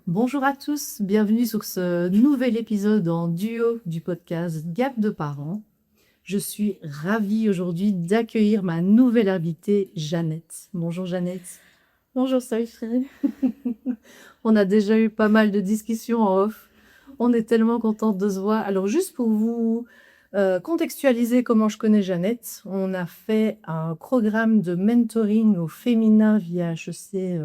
Bonjour à tous, bienvenue sur ce nouvel épisode en duo du podcast Gap de parents. Je suis ravie aujourd'hui d'accueillir ma nouvelle invitée, Jeannette. Bonjour Jeannette. Bonjour Sophie. On a déjà eu pas mal de discussions en off. On est tellement contente de se voir. Alors juste pour vous contextualiser comment je connais Jeannette, on a fait un programme de mentoring au féminin via HEC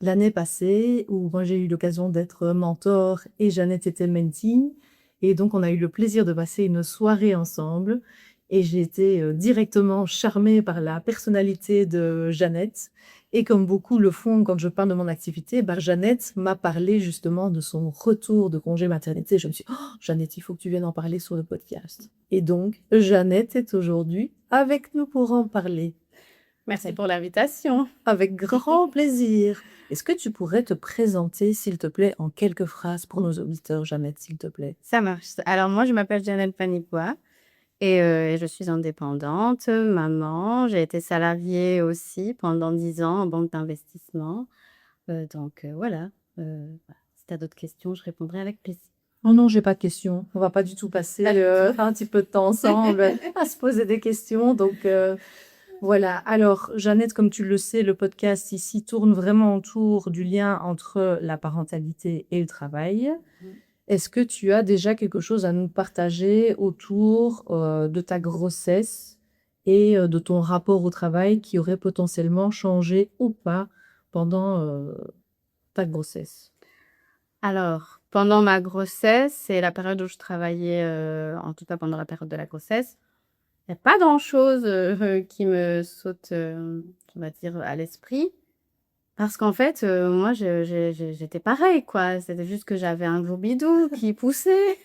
l'année passée, où moi j'ai eu l'occasion d'être mentor et Jeannette était mentee. Et donc on a eu le plaisir de passer une soirée ensemble. Et j'ai été directement charmée par la personnalité de Jeannette. Et comme beaucoup le font quand je parle de mon activité, bah, Jeannette m'a parlé justement de son retour de congé maternité. Je me suis dit, oh, Jeannette, il faut que tu viennes en parler sur le podcast. Et donc, Jeannette est aujourd'hui avec nous pour en parler. Merci pour l'invitation. Avec grand plaisir. Est-ce que tu pourrais te présenter, s'il te plaît, en quelques phrases pour nos auditeurs, Jeannette, s'il te plaît? Ça marche. Alors moi, je m'appelle Janelle Panipois et je suis indépendante, maman. J'ai été salariée aussi pendant 10 ans en banque d'investissement. Voilà. Si tu as d'autres questions, je répondrai avec plaisir. Oh non, j'ai pas de questions. On va pas du tout passer un petit peu de temps ensemble à se poser des questions. Donc voilà. Alors, Jeannette, comme tu le sais, le podcast ici tourne vraiment autour du lien entre la parentalité et le travail. Est-ce que tu as déjà quelque chose à nous partager autour de ta grossesse et de ton rapport au travail qui aurait potentiellement changé ou pas pendant ta grossesse? Alors, pendant ma grossesse, c'est la période où je travaillais, en tout cas pendant la période de la grossesse. Il n'y a pas grand-chose qui me saute, on va dire, à l'esprit. Parce qu'en fait, moi, j'étais pareil, quoi. C'était juste que j'avais un gros bidou qui poussait.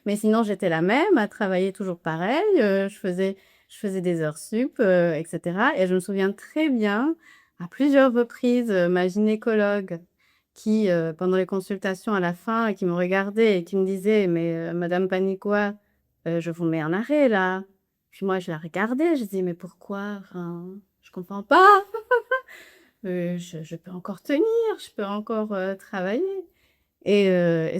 Mais sinon, j'étais la même, à travailler toujours pareil. Je faisais des heures sup, etc. Et je me souviens très bien, à plusieurs reprises, ma gynécologue qui, pendant les consultations à la fin, qui me regardait et qui me disait, mais Madame Panicois, je vous mets en arrêt là. Puis moi, je la regardais, je dis, mais pourquoi? Enfin, je comprends pas. Je peux encore tenir, je peux encore travailler. Et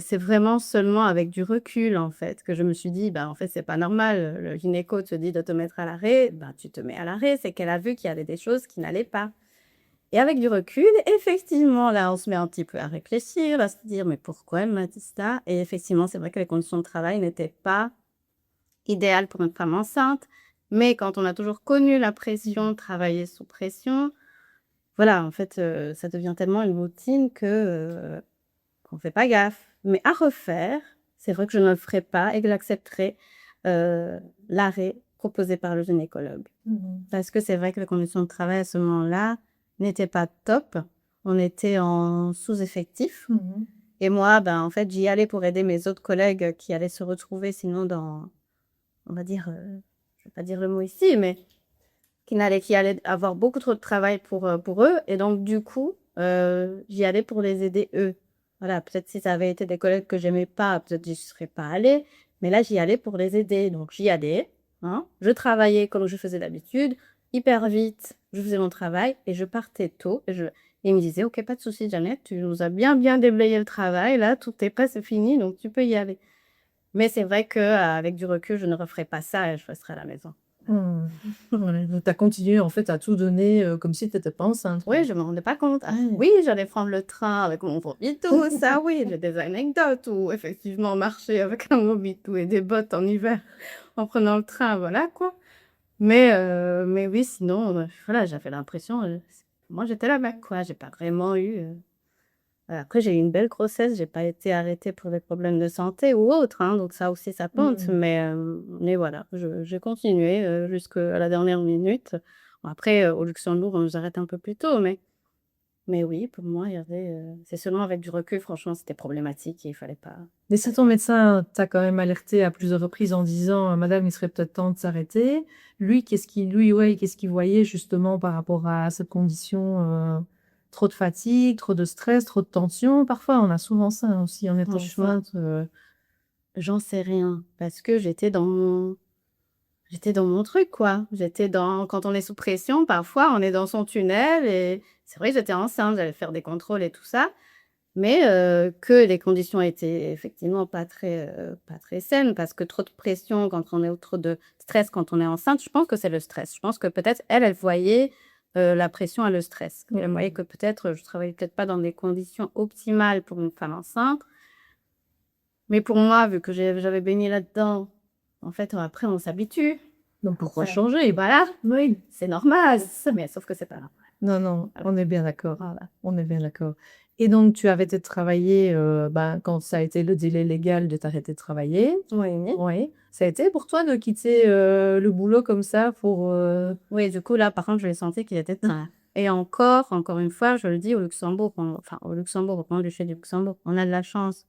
c'est vraiment seulement avec du recul, en fait, que je me suis dit, bah, en fait, c'est pas normal. Le gynéco te dit de te mettre à l'arrêt, bah, tu te mets à l'arrêt. C'est qu'elle a vu qu'il y avait des choses qui n'allaient pas. Et avec du recul, effectivement, là, on se met un petit peu à réfléchir, à se dire, mais pourquoi elle m'a dit ça? Et effectivement, c'est vrai que les conditions de travail n'étaient pas idéales pour une femme enceinte. Mais quand on a toujours connu la pression, travailler sous pression, voilà, en fait, ça devient tellement une routine qu'on fait pas gaffe. Mais à refaire, c'est vrai que je ne le ferai pas et que j'accepterai l'arrêt proposé par le gynécologue. Parce que c'est vrai que les conditions de travail à ce moment-là n'étaient pas top. On était en sous-effectif. Et moi, ben, en fait, j'y allais pour aider mes autres collègues qui allaient se retrouver sinon dans, on va dire, je vais pas dire le mot ici, mais qui allaient avoir beaucoup trop de travail pour eux. Et donc, du coup, j'y allais pour les aider eux. Voilà, peut-être si ça avait été des collègues que j'aimais pas, peut-être j'y serais pas allée. Mais là, j'y allais pour les aider. Donc, j'y allais. Hein. Je travaillais comme je faisais d'habitude, hyper vite. Je faisais mon travail et je partais tôt. Et ils me disaient, OK, pas de souci, Jeannette, tu nous as bien, bien déblayé le travail. Là, tout est presque fini, donc tu peux y aller. Mais c'est vrai qu'avec du recul, je ne referai pas ça et je resterai à la maison. Donc, tu as continué en fait à tout donner comme si tu n'étais pas enceinte. Oui, je me rendais pas compte. Ah, oui, j'allais prendre le train avec mon Mobitou, ça oui, j'ai des anecdotes où effectivement marcher avec un Mobitou et des bottes en hiver en prenant le train, voilà quoi. Mais oui, sinon, voilà, j'avais l'impression, moi j'étais la même quoi, j'ai pas vraiment eu. Après, j'ai eu une belle grossesse, j'ai pas été arrêtée pour des problèmes de santé ou autre, hein, donc ça aussi ça compte. Mais voilà, j'ai continué jusqu'à la dernière minute. Bon, après, au Luxembourg, on nous arrête un peu plus tôt, mais oui, pour moi, il y avait, c'est seulement avec du recul, franchement, c'était problématique et il fallait pas. Mais si ton médecin t'a quand même alerté à plusieurs reprises en disant Madame, il serait peut-être temps de s'arrêter, lui, qu'est-ce qu'il voyait justement par rapport à cette condition trop de fatigue, trop de stress, trop de tension? Parfois, on a souvent ça aussi en étant Franchement, enceinte. j'en sais rien parce que j'étais dans mon truc, quoi. Quand on est sous pression, parfois, on est dans son tunnel et c'est vrai que j'étais enceinte, j'allais faire des contrôles et tout ça. Mais que les conditions étaient effectivement pas très saines parce que trop de pression quand on est ou trop de stress quand on est enceinte, je pense que c'est le stress. Je pense que peut-être elle voyait la pression et le stress. Elle voyait que peut-être je travaillais peut-être pas dans des conditions optimales pour une femme enceinte. Mais pour moi, vu que j'avais baigné là-dedans, en fait, après, on s'habitue. Donc pourquoi Ça- changer? Voilà, Oui. c'est normal. Mais sauf que c'est pas normal. Non, non, Voilà. on est bien d'accord. Voilà. On est bien d'accord. Et donc, tu as arrêté de travailler quand ça a été le délai légal de t'arrêter de travailler. Oui. Oui. Ça a été pour toi de quitter le boulot comme ça pour... Oui, du coup, là, par contre, je l'ai senti qu'il était temps. Et encore une fois, je le dis au Luxembourg, au Luxembourg, au point du chef du Luxembourg, on a de la chance.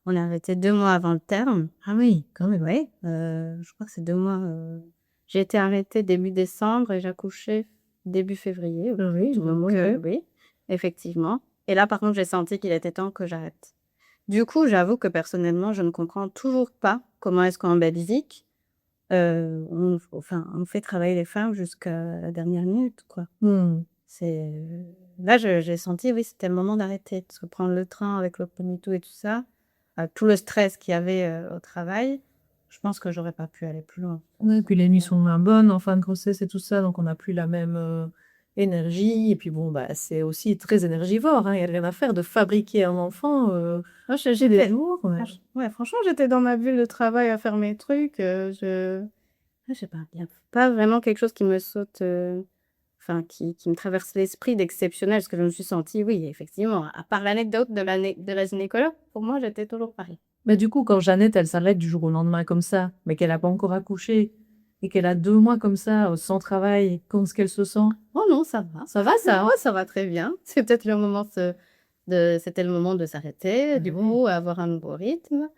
On a arrêté 2 mois avant le terme. Ah oui, quand même. Oui, je crois que c'est 2 mois. J'ai été arrêtée début décembre et j'ai accouché début février. Oui, Donc, oui, effectivement. Et là, par contre, j'ai senti qu'il était temps que j'arrête. Du coup, j'avoue que personnellement, je ne comprends toujours pas comment est-ce qu'en Belgique, on fait travailler les femmes jusqu'à la dernière minute, quoi. Hmm. Là, j'ai senti, oui, c'était le moment d'arrêter. Parce que prendre le train avec le Pomito et tout ça, tout le stress qu'il y avait au travail, je pense que j'aurais pas pu aller plus loin. Ouais, puis les nuits sont moins bonnes en fin de grossesse et tout ça, donc on n'a plus la même énergie. Et puis bon, bah, c'est aussi très énergivore, hein. Il n'y a rien à faire de fabriquer un enfant. Moi, C'est des jours, ouais. ouais, franchement, j'étais dans ma bulle de travail à faire mes trucs. Je sais pas, il n'y a pas vraiment quelque chose qui me saute, qui me traverse l'esprit d'exceptionnel, parce que je me suis sentie, oui, effectivement, à part l'anecdote de la gynécologue, pour moi, j'étais toujours pareil. Mais du coup, quand Jeannette, elle s'arrête du jour au lendemain comme ça, mais qu'elle n'a pas encore accouché, et qu'elle a 2 mois comme ça, sans travail, comment est-ce qu'elle se sent? Oh non, ça va. Ça va, ça, ouais, ça va très bien. C'est peut-être le moment c'était le moment de s'arrêter, du coup, avoir un nouveau rythme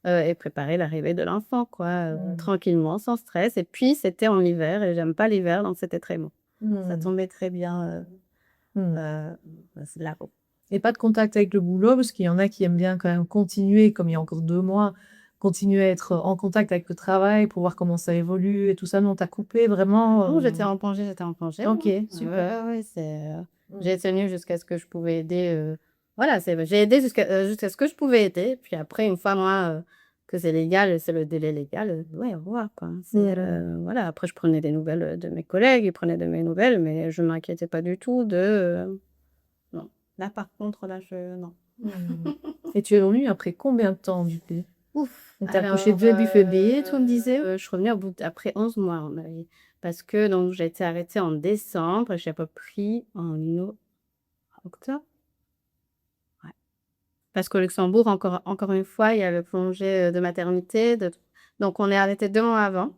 et préparer l'arrivée de l'enfant, quoi, tranquillement, sans stress. Et puis, c'était en hiver et j'aime pas l'hiver, donc c'était très bon. Ça tombait très bien là-haut. Et pas de contact avec le boulot, parce qu'il y en a qui aiment bien quand même continuer, comme il y a encore 2 mois, continuer à être en contact avec le travail pour voir comment ça évolue et tout ça. Non, t'as coupé vraiment. Non, j'étais en congé. Ok, Ouais, super. ouais, j'ai tenu jusqu'à ce que je pouvais aider. Voilà, j'ai aidé jusqu'à ce que je pouvais aider. Puis après, une fois, moi, que c'est légal, c'est le délai légal, ouais, au revoir, quoi. Voilà, après, je prenais des nouvelles de mes collègues, ils prenaient de mes nouvelles, mais je ne m'inquiétais pas du tout non. Là, par contre, non. Et tu es revenue après combien de temps du coup? Ouf. T'as accouché début février, tu me disais? Je suis revenue après 11 mois, parce que donc j'ai été arrêtée en décembre et j'ai repris en octobre. Ouais. Parce qu'au Luxembourg, encore une fois, il y a le congé de maternité. Donc, on est arrêté 2 mois avant.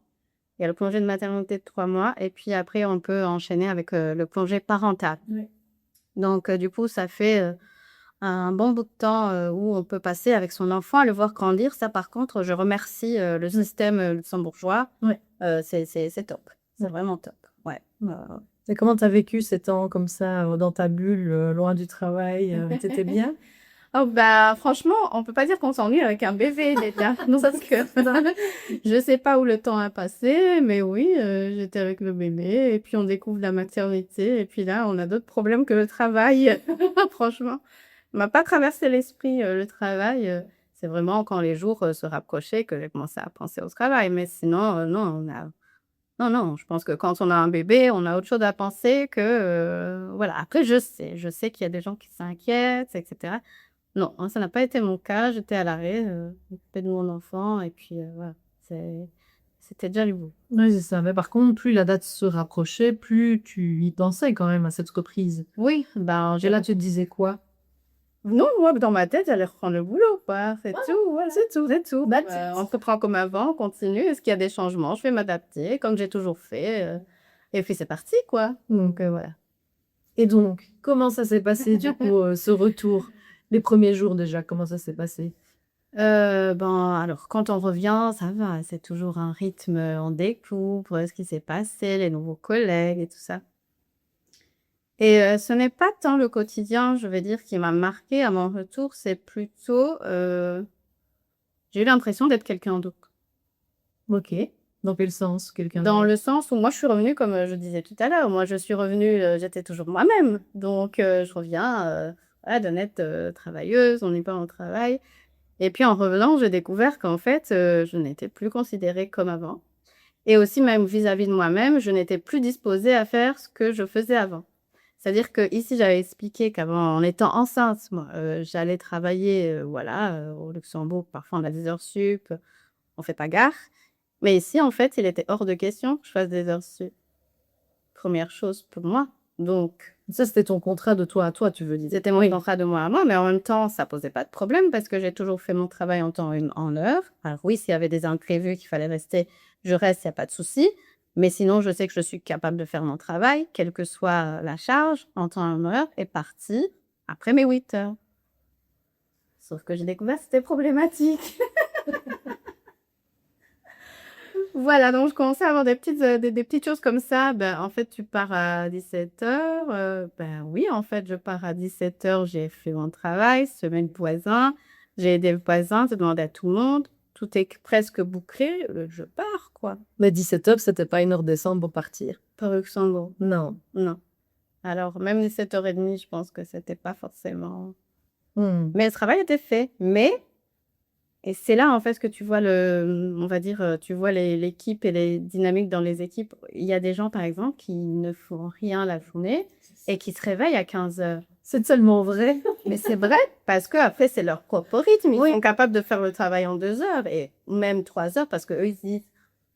Il y a le congé de maternité de 3 mois. Et puis après, on peut enchaîner avec le congé parental. Oui. Donc, du coup, ça fait un bon bout de temps où on peut passer avec son enfant à le voir grandir. Ça, par contre, je remercie le système luxembourgeois. Ouais. C'est top. C'est vraiment top. Ouais. Et comment t'as vécu ces temps comme ça, dans ta bulle, loin du travail? T'étais bien? Oh bah franchement, on peut pas dire qu'on s'ennuie avec un bébé déjà. Non, parce que je sais pas où le temps a passé, mais oui, j'étais avec le bébé et puis on découvre la maternité et puis là, on a d'autres problèmes que le travail. Franchement, m'a pas traversé l'esprit le travail. C'est vraiment quand les jours se rapprochaient que j'ai commencé à penser au travail. Mais sinon, non, non, je pense que quand on a un bébé, on a autre chose à penser que voilà. Après, je sais qu'il y a des gens qui s'inquiètent, etc. Non, hein, ça n'a pas été mon cas. J'étais à l'arrêt, m'occuper de mon enfant et puis voilà, c'était déjà du beau. Oui, c'est ça. Mais par contre, plus la date se rapprochait, plus tu y pensais quand même à cette reprise. Oui, ben Et là, tu te disais quoi? non, moi, dans ma tête, j'allais reprendre le boulot, quoi. C'est tout, voilà. C'est tout. That's it. On reprend comme avant, on continue. Est-ce qu'il y a des changements? Je vais m'adapter, comme j'ai toujours fait. Et puis c'est parti, quoi. Donc voilà. Et donc, comment ça s'est passé du coup, ce retour? Les premiers jours déjà, comment ça s'est passé? Alors, quand on revient, ça va. C'est toujours un rythme, on découvre ce qui s'est passé, les nouveaux collègues et tout ça. Et ce n'est pas tant le quotidien, je vais dire, qui m'a marquée à mon retour, c'est plutôt, j'ai eu l'impression d'être quelqu'un d'autre. Ok. Dans quel sens? Quelqu'un Dans d'autre? le sens où moi, je suis revenue, comme je disais tout à l'heure, moi, je suis revenue, j'étais toujours moi-même. Donc, je reviens, voilà, d'honnête travailleuse, on n'est pas au travail. Et puis en revenant, j'ai découvert qu'en fait, je n'étais plus considérée comme avant. Et aussi même vis-à-vis de moi-même, je n'étais plus disposée à faire ce que je faisais avant. C'est-à-dire que ici, j'avais expliqué qu'avant, en étant enceinte, moi, j'allais travailler, voilà, au Luxembourg. Parfois, on a des heures sup, on fait pas gare. Mais ici, en fait, il était hors de question que je fasse des heures sup. Première chose pour moi. Donc, Ça, c'était ton contrat de toi à toi, tu veux dire. c'était mon Oui. contrat de moi à moi, mais en même temps, ça posait pas de problème parce que j'ai toujours fait mon travail en temps et en heure. Alors oui, s'il y avait des imprévus qu'il fallait rester, je reste, il n'y a pas de souci. Mais sinon, je sais que je suis capable de faire mon travail, quelle que soit la charge, en temps et en heure, et partie après mes 8 heures. Sauf que j'ai découvert que c'était problématique. Voilà, donc je commençais à avoir des petites choses comme ça. Ben, en fait, tu pars à 17h. Ben oui, en fait, je pars à 17h, j'ai fait mon travail, semaine voisin, j'ai aidé le voisin, j'ai demandé à tout le monde. Tout est presque bouclé, je pars, quoi. Mais 17h, c'était pas une heure décente pour partir. Pas au Luxembourg. Non. Non. Alors, même 17h30, je pense que c'était pas forcément. Hmm. Mais le travail était fait. Et c'est là, en fait, que tu vois on va dire, tu vois l'équipe et les dynamiques dans les équipes. Il y a des gens, par exemple, qui ne font rien la journée et qui se réveillent à 15h. C'est tellement vrai. Mais c'est vrai, parce qu'après, c'est leur propre rythme. Ils Oui. sont capables de faire le travail en 2 heures et même 3 heures parce qu'eux, ils disent,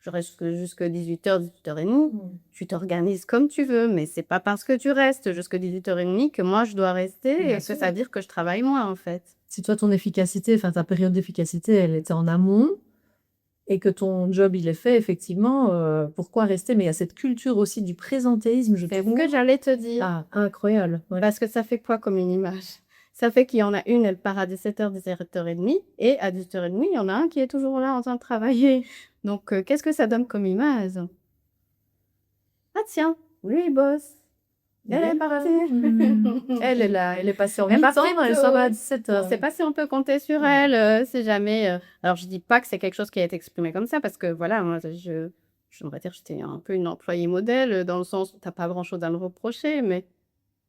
je reste jusqu'à 18h, 18h30. Tu t'organises comme tu veux, mais c'est pas parce que tu restes jusqu'à 18h30 que moi, je dois rester Bien et que sûr. ça veut dire que je travaille moins, en fait. Si toi, ton efficacité, enfin ta période d'efficacité, elle était en amont et que ton job, il est fait, effectivement, pourquoi rester? Mais il y a cette culture aussi du présentéisme, je C'est ce trouve. que j'allais te dire. Ah, incroyable. Ouais. Parce que ça fait quoi comme une image? Ça fait qu'il y en a une, elle part à 17h, 17h30, et à 18h30, il y en a un qui est toujours là en train de travailler. Donc, qu'est-ce que ça donne comme image? Ah tiens, lui, il bosse. Elle est partie. Elle est là, elle est passée en Elle est 8 partie ans, elle tôt. s'en va à Je 17h. sais pas si on peut compter sur elle, si jamais. Alors, je dis pas que c'est quelque chose qui a été exprimé comme ça, parce que voilà, moi, on va dire, j'étais un peu une employée modèle, dans le sens où t'as pas grand-chose à me reprocher, mais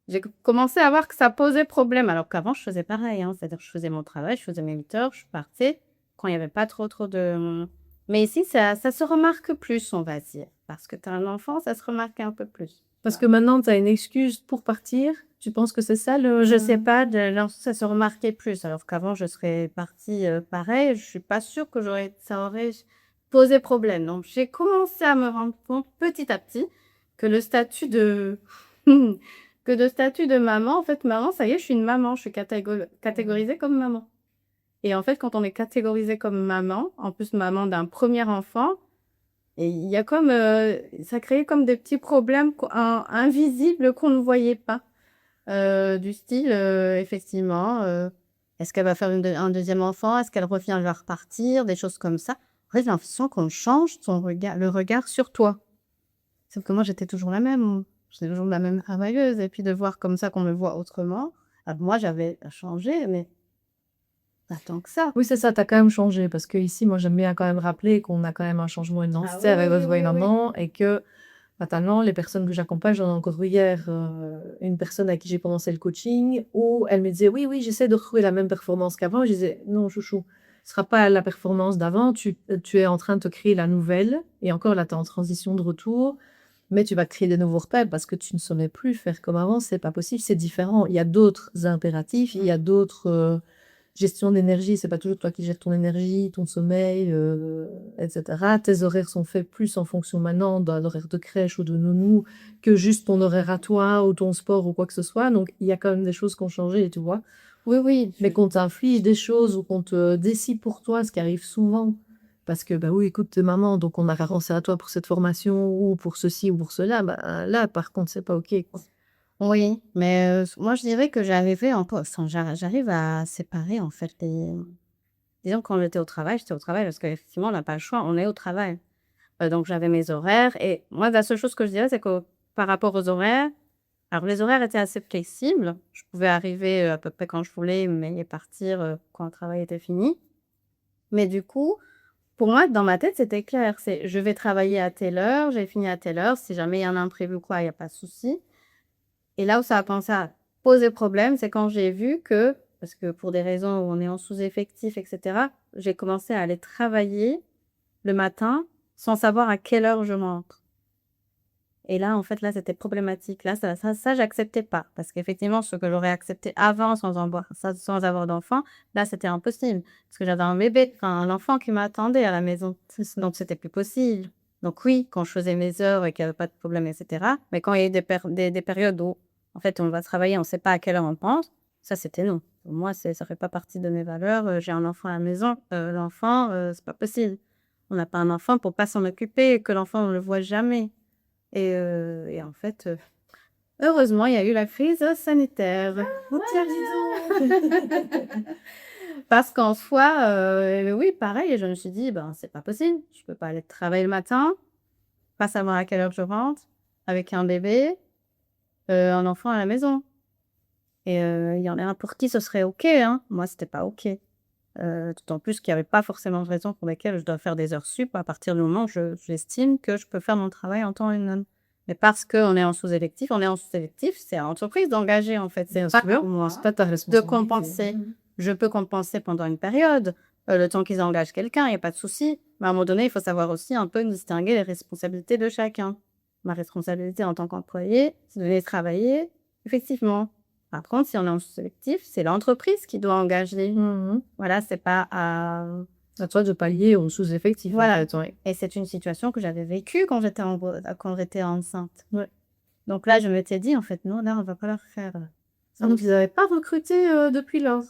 j'ai commencé à voir que ça posait problème, alors qu'avant, je faisais pareil, hein. C'est-à-dire que je faisais mon travail, je faisais mes 8 heures, je partais quand il y avait pas trop de. Mais ici, ça se remarque plus, on va dire. Parce que tu as un enfant, ça se remarque un peu plus. Parce que maintenant, tu as une excuse pour partir. Tu penses que c'est ça le... Je sais pas, ça se remarquait plus. Alors qu'avant, je serais partie pareil. Je suis pas sûre que ça aurait posé problème. Donc, j'ai commencé à me rendre compte petit à petit que le statut de maman, en fait, maman, ça y est, je suis une maman. Je suis catégorisée comme maman. Et en fait, quand on est catégorisé comme maman, en plus maman d'un premier enfant, et il y a comme, ça créait comme des petits problèmes invisibles qu'on ne voyait pas. Du style, effectivement, est-ce qu'elle va faire un deuxième enfant? Est-ce qu'elle revient, elle va repartir? Des choses comme ça. En fait, j'ai l'impression qu'on change le regard sur toi. Sauf que moi, j'étais toujours la même. J'étais toujours la même travailleuse. Et puis de voir comme ça qu'on me voit autrement. Alors moi, j'avais changé, mais pas tant que ça. Oui, c'est ça, tu as quand même changé. Parce que ici, moi, j'aime bien quand même rappeler qu'on a quand même un changement d'identité avec votre voix et maman et que fatalement, les personnes que j'accompagne, j'en ai encore eu hier une personne à qui j'ai commencé le coaching où elle me disait oui, oui, j'essaie de retrouver la même performance qu'avant. Je disais non, chouchou, ce sera pas la performance d'avant. Tu es en train de te créer la nouvelle et encore là, tu es en transition de retour. Mais tu vas créer des nouveaux repères parce que tu ne saurais plus faire comme avant, c'est pas possible, c'est différent. Il y a d'autres impératifs, il y a d'autres gestion d'énergie, c'est pas toujours toi qui gères ton énergie, ton sommeil, etc. Tes horaires sont faits plus en fonction maintenant d'un horaire de crèche ou de nounou que juste ton horaire à toi ou ton sport ou quoi que ce soit. Donc, il y a quand même des choses qui ont changé, tu vois. Oui, oui. Mais qu'on t'inflige des choses ou qu'on te décide pour toi, ce qui arrive souvent. Parce que, bah oui, écoute, t'es maman, donc on a pensé à toi pour cette formation ou pour ceci ou pour cela. Bah, là, par contre, c'est pas OK, quoi. Oui, mais moi, je dirais que j'arrive à séparer, en fait, disons, quand j'étais au travail, j'étais au travail parce qu'effectivement, on n'a pas le choix, on est au travail. Donc, j'avais mes horaires et moi, la seule chose que je dirais, c'est que par rapport aux horaires, alors les horaires étaient assez flexibles. Je pouvais arriver à peu près quand je voulais, mais partir quand le travail était fini. Mais du coup, pour moi, dans ma tête, c'était clair. C'est je vais travailler à telle heure, j'ai fini à telle heure. Si jamais il y a un imprévu ou quoi, il n'y a pas de souci. Et là où ça a commencé à posé problème, c'est quand j'ai vu que, parce que pour des raisons où on est en sous-effectif, etc., j'ai commencé à aller travailler le matin sans savoir à quelle heure je rentre. Et là, en fait, là, c'était problématique. Là, ça, j'acceptais pas. Parce qu'effectivement, ce que j'aurais accepté avant sans avoir d'enfant, là, c'était impossible. Parce que j'avais un bébé, enfin, un enfant qui m'attendait à la maison. Donc, c'était plus possible. Donc, oui, quand je faisais mes heures et qu'il n'y avait pas de problème, etc. Mais quand il y a eu des périodes où, en fait, on va travailler, on ne sait pas à quelle heure on pense, ça, c'était non. Pour moi, ça fait pas partie de mes valeurs. J'ai un enfant à la maison. L'enfant, c'est pas possible. On n'a pas un enfant pour pas s'en occuper et que l'enfant, on le voit jamais. Et en fait, heureusement, il y a eu la crise sanitaire. Oh, tiens, dis donc. Parce qu'en soi, oui, pareil, je me suis dit, ben, c'est pas possible. Je peux pas aller travailler le matin, pas savoir à quelle heure je rentre, avec un bébé, un enfant à la maison. Et il y en a pour qui ce serait OK, hein. Moi, c'était pas OK. D'autant plus qu'il y avait pas forcément de raison pour lesquelles je dois faire des heures sup à partir du moment où j'estime que je peux faire mon travail en temps et en heure. Mais parce qu'on est en sous-effectif, c'est à l'entreprise d'engager, en fait. C'est Bien pas sûr, pour moi c'est pas ta de responsabilité. compenser. Je peux compenser pendant une période, le temps qu'ils engagent quelqu'un, il y a pas de souci. Mais à un moment donné, il faut savoir aussi un peu distinguer les responsabilités de chacun. Ma responsabilité en tant qu'employé, c'est de venir travailler, effectivement. Par contre, si on est en sous-effectif, c'est l'entreprise qui doit engager. Mhm. Voilà, c'est pas à... À toi de pallier au sous-effectif. Voilà. En fait, ouais. Et c'est une situation que j'avais vécue quand j'étais enceinte. Ouais. Donc là, je m'étais dit, en fait, non, là, on va pas leur faire. Ah, donc, ils n'avaient pas recruté depuis lors.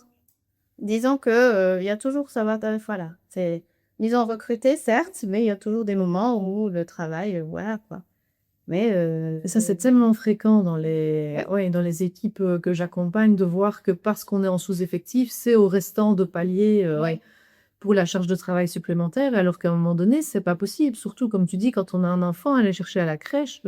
Disons que il y a toujours, ça va, voilà. Ils ont recruté, certes, mais il y a toujours des moments où le travail, voilà, quoi. Mais Et ça, c'est tellement fréquent dans les équipes que j'accompagne de voir que parce qu'on est en sous-effectif, c'est au restant de pallier pour la charge de travail supplémentaire, alors qu'à un moment donné, c'est pas possible. Surtout, comme tu dis, quand on a un enfant, aller chercher à la crèche.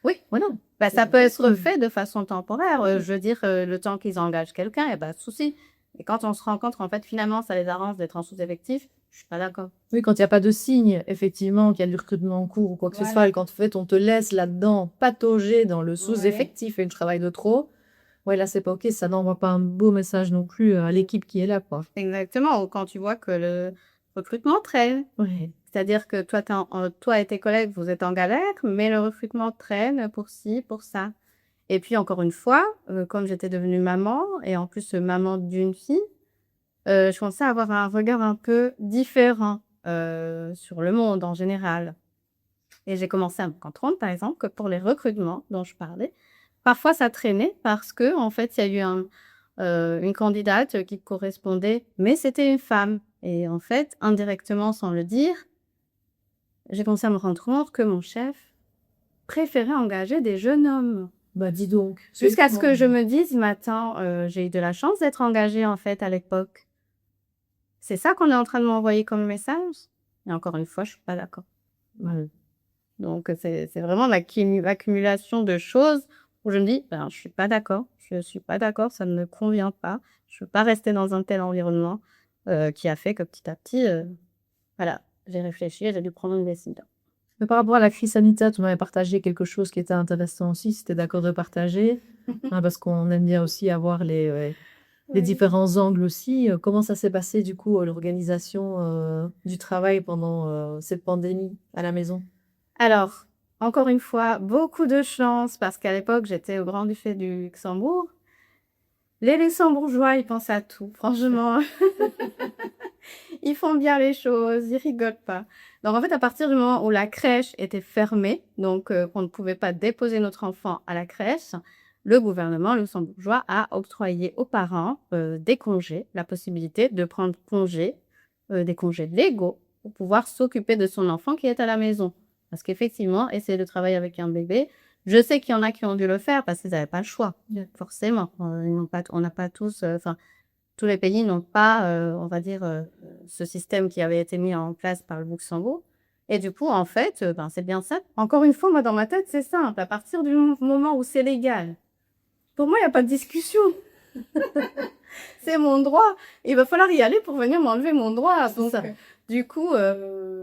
oui, Voilà. bah, ça C'est peut être possible. fait de façon temporaire. Je veux dire, le temps qu'ils engagent quelqu'un, il n'y a pas de souci. Et quand on se rend compte qu'en fait, finalement, ça les arrange d'être en sous-effectif, je suis pas d'accord. Oui, quand il n'y a pas de signe, effectivement, qu'il y a du recrutement en cours ou quoi que ce Voilà. soit, et quand en fait, on te laisse là-dedans patauger dans le sous-effectif et le travail de trop, ouais, là, c'est pas OK. Ça n'envoie pas un beau message non plus à l'équipe qui est là, quoi. Exactement. Ou quand tu vois que le recrutement traîne. Ouais. C'est-à-dire que toi et tes collègues, vous êtes en galère, mais le recrutement traîne pour ci, pour ça. Et puis, encore une fois, comme j'étais devenue maman, et en plus maman d'une fille, je commençais à avoir un regard un peu différent sur le monde en général. Et j'ai commencé à me rendre compte, par exemple, que pour les recrutements dont je parlais, parfois ça traînait parce que en fait, il y a eu une candidate qui correspondait, mais c'était une femme. Et en fait, indirectement, sans le dire, j'ai commencé à me rendre compte que mon chef préférait engager des jeunes hommes. Bah, dis donc. Jusqu'à ce que je me dise, mais attends, j'ai eu de la chance d'être engagée, en fait, à l'époque. C'est ça qu'on est en train de m'envoyer comme message? Et encore une fois, je suis pas d'accord. Ouais. Donc, c'est vraiment l'accumulation de choses où je me dis, ben, je suis pas d'accord. Je suis pas d'accord, ça ne me convient pas. Je veux pas rester dans un tel environnement, qui a fait que petit à petit, voilà, j'ai réfléchi et j'ai dû prendre une décision. Mais par rapport à la crise sanitaire, tu m'avais partagé quelque chose qui était intéressant aussi, si tu es d'accord de partager, hein, parce qu'on aime bien aussi avoir les Oui. différents angles aussi. Comment ça s'est passé, du coup, l'organisation du travail pendant cette pandémie à la maison? Alors, encore une fois, beaucoup de chance parce qu'à l'époque, j'étais au Grand-Duché du Luxembourg. Les Luxembourgeois, ils pensent à tout, franchement. Ils font bien les choses, ils rigolent pas. Donc, en fait, à partir du moment où la crèche était fermée, donc qu'on ne pouvait pas déposer notre enfant à la crèche, le gouvernement luxembourgeois a octroyé aux parents des congés, la possibilité de prendre congé, des congés légaux pour pouvoir s'occuper de son enfant qui est à la maison. Parce qu'effectivement, essayer de travailler avec un bébé, je sais qu'il y en a qui ont dû le faire parce qu'ils n'avaient pas le choix, forcément. On n'a pas tous, enfin, tous les pays n'ont pas, on va dire, ce système qui avait été mis en place par le Luxembourg. Et du coup, en fait, ben, c'est bien ça. Encore une fois, moi, dans ma tête, c'est simple. À partir du moment où c'est légal, pour moi, il n'y a pas de discussion. C'est mon droit. Il va falloir y aller pour venir m'enlever mon droit. Donc, du coup,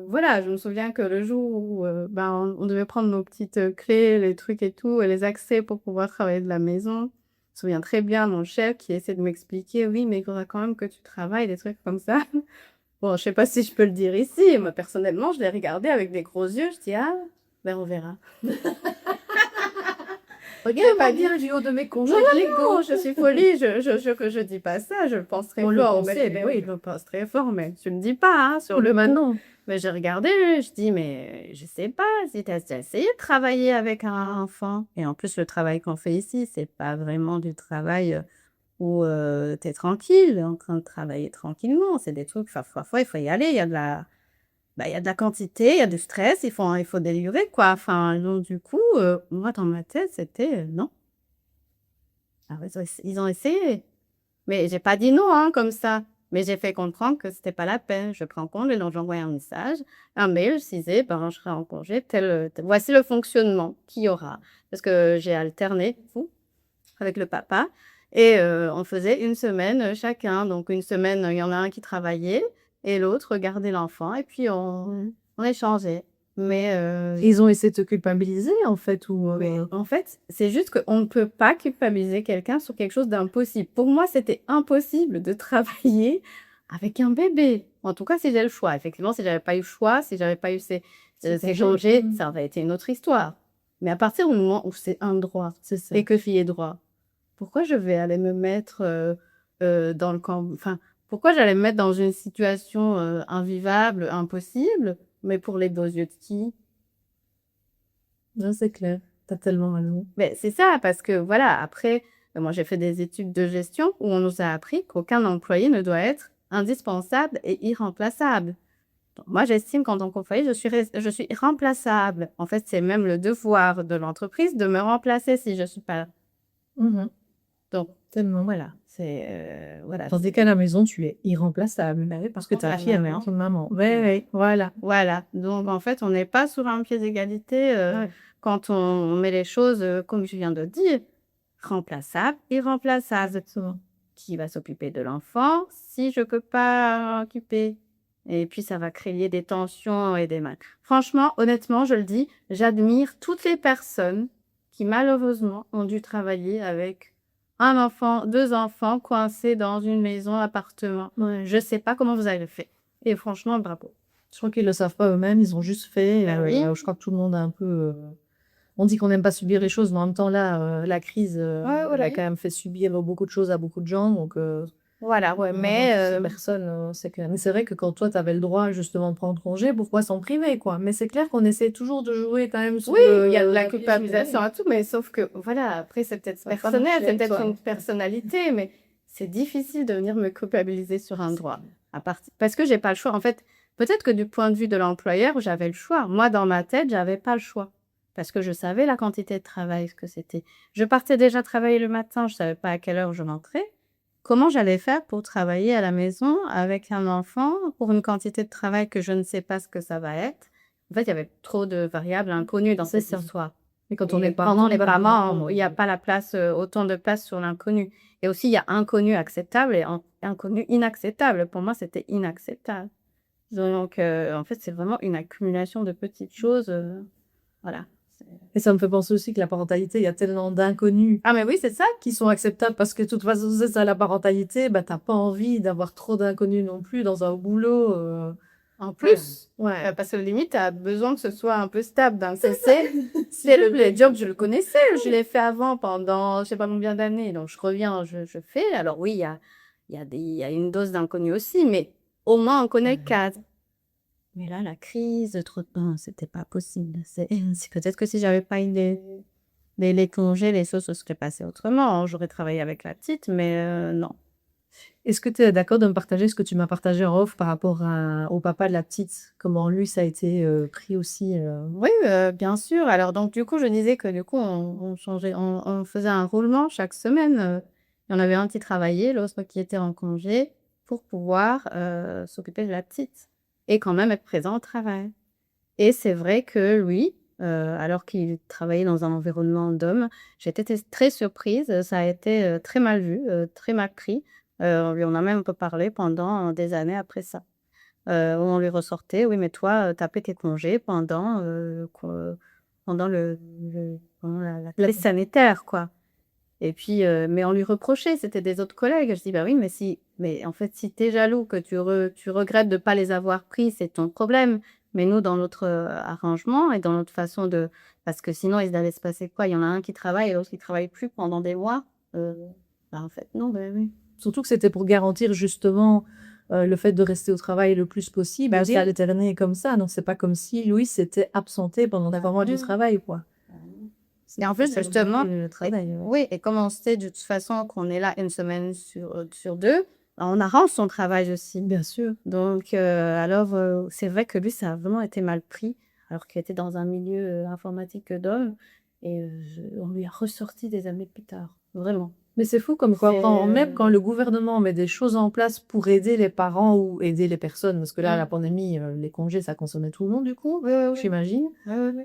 voilà, je me souviens que le jour où ben, on devait prendre nos petites clés, les trucs et tout, et les accès pour pouvoir travailler de la maison. me souviens très bien mon chef qui essaie de m'expliquer: «Oui, mais il faudra quand même que tu travailles», des trucs comme ça. Bon, je sais pas si je peux le dire ici. Moi, personnellement, je l'ai regardé avec des gros yeux. Je dis: «Ah, ben, on verra». J'ai Regarde, pas moi dit bien, du haut de mes non, congés de non, Lego. je suis folie, je dis pas ça, je le pense très On le fort, pensait, mais ben oui. je le pense très fort, mais je le dis pas, hein, sur le coup. Maintenant. Mais j'ai regardé, je dis: «Mais je sais pas si tu as déjà essayé de travailler avec un enfant?» Et en plus, le travail qu'on fait ici, c'est pas vraiment du travail, où, tu es tranquille, en train de travailler tranquillement. C'est des trucs, enfin, parfois, il faut y aller, il y a de la quantité, il y a du stress, il faut délivrer, quoi. Enfin, donc du coup, moi, dans ma tête, c'était, non. Alors ils ont essayé, mais j'ai pas dit non, hein, comme ça. Mais j'ai fait comprendre que c'était pas la peine. Je prends compte et donc j'ai envoyé un message, un mail, je disais: «Ben, je serai en congé, voici le fonctionnement qu'il y aura». Parce que j'ai alterné, vous, avec le papa et on faisait une semaine, chacun. Donc une semaine, il y en a un qui travaillait et l'autre gardait l'enfant et puis on échangeait. Mais Ils ont essayé de te culpabiliser, en fait, ou en fait, c'est juste qu'on ne peut pas culpabiliser quelqu'un sur quelque chose d'impossible. Pour moi, c'était impossible de travailler avec un bébé. En tout cas, si j'ai le choix. Effectivement, si j'avais pas eu le choix, si j'avais pas eu ces congés, ça aurait été une autre histoire. Mais à partir du moment où c'est un droit c'est ça. et que j'y ai droit, pourquoi je vais aller me mettre, dans le camp enfin, pourquoi j'allais me mettre dans une situation, invivable, impossible, mais pour les beaux yeux de qui? Non, c'est clair. Tu as tellement raison. Mais c'est ça, parce que voilà, après, moi j'ai fait des études de gestion où on nous a appris qu'aucun employé ne doit être indispensable et irremplaçable. Donc moi, j'estime qu'en tant qu'employé, je suis irremplaçable. En fait, c'est même le devoir de l'entreprise de me remplacer si je suis pas là. Mmh. Donc Tellement. voilà, voilà, Tandis c'est qu'à la maison, tu es irremplaçable. bah oui, Parce par que contre, tu à as la fière, maison ton maman. Ouais, ouais, voilà. voilà, donc en fait, on n'est pas sur un pied d'égalité, Ouais. quand on met les choses, comme je viens de dire. Remplaçable, irremplaçable. Exactement. Qui va s'occuper de l'enfant si je peux pas occuper? Et puis ça va créer des tensions et des mal franchement, honnêtement, je le dis, j'admire toutes les personnes qui malheureusement ont dû travailler avec un enfant, 2 enfants coincés dans une maison, appartement. Ouais. Je sais pas comment vous avez fait et franchement bravo. Je crois qu'ils le savent pas eux-mêmes, ils ont juste fait, Bah oui. je crois que tout le monde a un peu, on dit qu'on n'aime pas subir les choses, mais en même temps là, la crise, Ouais, elle voilà. a quand même fait subir beaucoup de choses à beaucoup de gens, donc Voilà, ouais, mais mais personne, c'est clair. Mais c'est vrai que quand toi, tu avais le droit justement de prendre congé, pourquoi s'en priver, quoi? Mais c'est clair qu'on essaie toujours de jouer quand même sur oui, le il y a de la pied culpabilisation d'égalité. à tout, mais sauf que voilà, après c'est peut-être Ça va pas personnel, marcher c'est avec peut-être toi. une personnalité, mais c'est difficile de venir me culpabiliser sur un droit. Parce que j'ai pas le choix. En fait, peut-être que du point de vue de l'employeur, j'avais le choix. Moi, dans ma tête, j'avais pas le choix. Parce que je savais la quantité de travail que c'était. Je partais déjà travailler le matin, je savais pas à quelle heure je rentrais. Comment j'allais faire pour travailler à la maison avec un enfant pour une quantité de travail que je ne sais pas ce que ça va être? En fait, il y avait trop de variables inconnues dans C'est cette ça. histoire. Et quand on Et est pendant partout, les bah, parents, il y a pas la place, autant de place sur l'inconnu. Et aussi, il y a inconnu acceptable et inconnu inacceptable. Pour moi, c'était inacceptable. Donc, en fait, c'est vraiment une accumulation de petites choses, voilà. et ça me fait penser aussi que la parentalité, il y a tellement d'inconnus Ah mais oui, c'est ça. qui sont acceptables parce que de toute façon, c'est ça la parentalité, bah, tu pas envie d'avoir trop d'inconnus non plus dans un boulot, En ouais. plus, Ouais. parce que limite, tu as besoin que ce soit un peu stable d'un C'est côté. S'il te Le plaît. job, je le connaissais, je l'ai fait avant pendant je sais pas combien d'années, donc je reviens, je fais. Alors oui, il y a une dose d'inconnu aussi, mais au moins on connaît le cadre. Mais là, la crise, trop de pain, c'était pas possible. C'est peut-être que si j'avais pas eu les congés, les choses se seraient passées autrement, hein. J'aurais travaillé avec la petite, mais non. Est-ce que tu es d'accord de me partager ce que tu m'as partagé en off par rapport au papa de la petite? Comment lui, ça a été pris aussi Oui, bien sûr. Alors donc du coup, je disais que du coup, on changeait on faisait un roulement chaque semaine, il y en avait un qui travaillait, l'autre qui était en congé pour pouvoir, s'occuper de la petite et quand même être présent au travail. Et c'est vrai que lui, alors qu'il travaillait dans un environnement d'hommes, j'étais très surprise, ça a été, très mal vu, très mal pris. On lui en a même pas parlé pendant des années après ça. On lui ressortait: «Oui, mais toi, tu as pris tes congés pendant le pendant la crise sanitaire, quoi». Et puis, mais on lui reprochait, c'était des autres collègues. Je dis: «Bah oui, mais en fait, si tu es jaloux, que tu regrettes de pas les avoir pris, c'est ton problème. Mais nous, dans notre, arrangement et dans notre façon de» parce que sinon, il allait se passer quoi? Il y en a un qui travaille et l'autre qui travaille plus pendant des mois. Bah, en fait, non, bah oui. Surtout que c'était pour garantir justement le fait de rester au travail le plus possible. Bah Et ça oui. alternait comme ça. Donc, c'est pas comme si Louis s'était absenté pendant 3 mois du travail, quoi. Et en plus, C'est justement, le travail. Ouais. oui, et comme on sait de toute façon qu'on est là une semaine sur 2, on arrange son travail aussi. Bien sûr. Donc, alors, c'est vrai que lui, ça a vraiment été mal pris, alors qu'il était dans un milieu, informatique d'hommes et on lui a ressorti des années plus tard, vraiment. Mais c'est fou comme quoi, C'est, même quand le gouvernement met des choses en place pour aider les parents ou aider les personnes, parce que là, la pandémie, les congés, ça consommait tout le monde, du coup, Oui, oui, oui. j'imagine. Oui, oui, oui.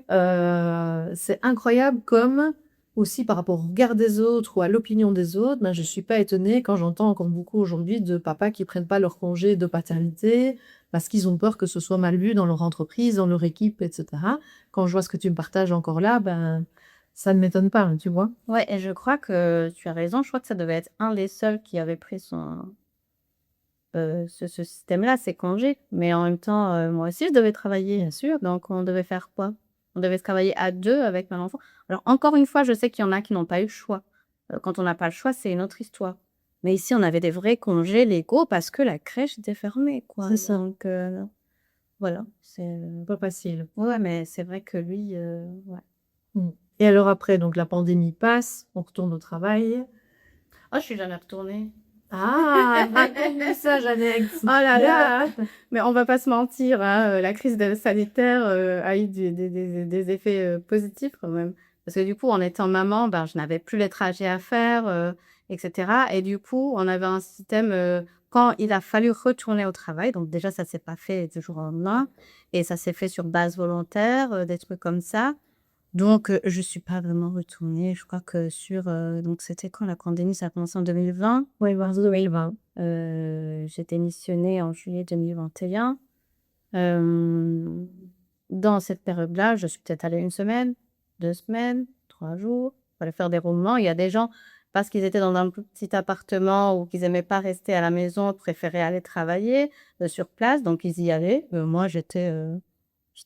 C'est incroyable comme aussi par rapport au regard des autres ou à l'opinion des autres, ben, je suis pas étonnée quand j'entends, comme beaucoup aujourd'hui, de papas qui prennent pas leur congé de paternité parce qu'ils ont peur que ce soit mal vu dans leur entreprise, dans leur équipe, etc. Quand je vois ce que tu me partages encore là, ben, ça ne m'étonne pas, hein, tu vois. Ouais, et je crois que tu as raison, je crois que ça devait être un des seuls qui avait pris ce système-là, ces congés. Mais en même temps, moi aussi, je devais travailler. Bien sûr. Donc, on devait faire quoi? On devait travailler à 2 avec mon enfant. Alors, encore une fois, je sais qu'il y en a qui n'ont pas eu le choix. Quand on n'a pas le choix, c'est une autre histoire. Mais ici, on avait des vrais congés légaux parce que la crèche était fermée, quoi. C'est ça. Donc, voilà, c'est Pas facile. ouais, mais c'est vrai que lui, ouais. Mm. Et alors après, donc la pandémie passe, on retourne au travail. Oh, je suis jamais retournée. Ah, raconte-nous ça, Jeannette. Oh là là! Mais on va pas se mentir, hein, la crise sanitaire a eu des effets positifs quand même. Parce que du coup, en étant maman, ben, je n'avais plus les trajets à faire, etc. Et du coup, on avait un système, quand il a fallu retourner au travail, donc déjà, ça s'est pas fait du jour au lendemain, et ça s'est fait sur base volontaire, des trucs comme ça. Donc, je suis pas vraiment retournée. Je crois que donc c'était quand la pandémie? Ça a commencé en 2020. Oui, mars 2020. J'ai démissionné en juillet 2021. Hem, dans cette période-là, je suis peut-être allée 1 semaine, 2 semaines, 3 jours. Fallait faire des roulements. Il y a des gens, parce qu'ils étaient dans un plus petit appartement ou qu'ils aimaient pas rester à la maison, préféraient aller travailler, sur place, donc ils y allaient. Moi, j'étais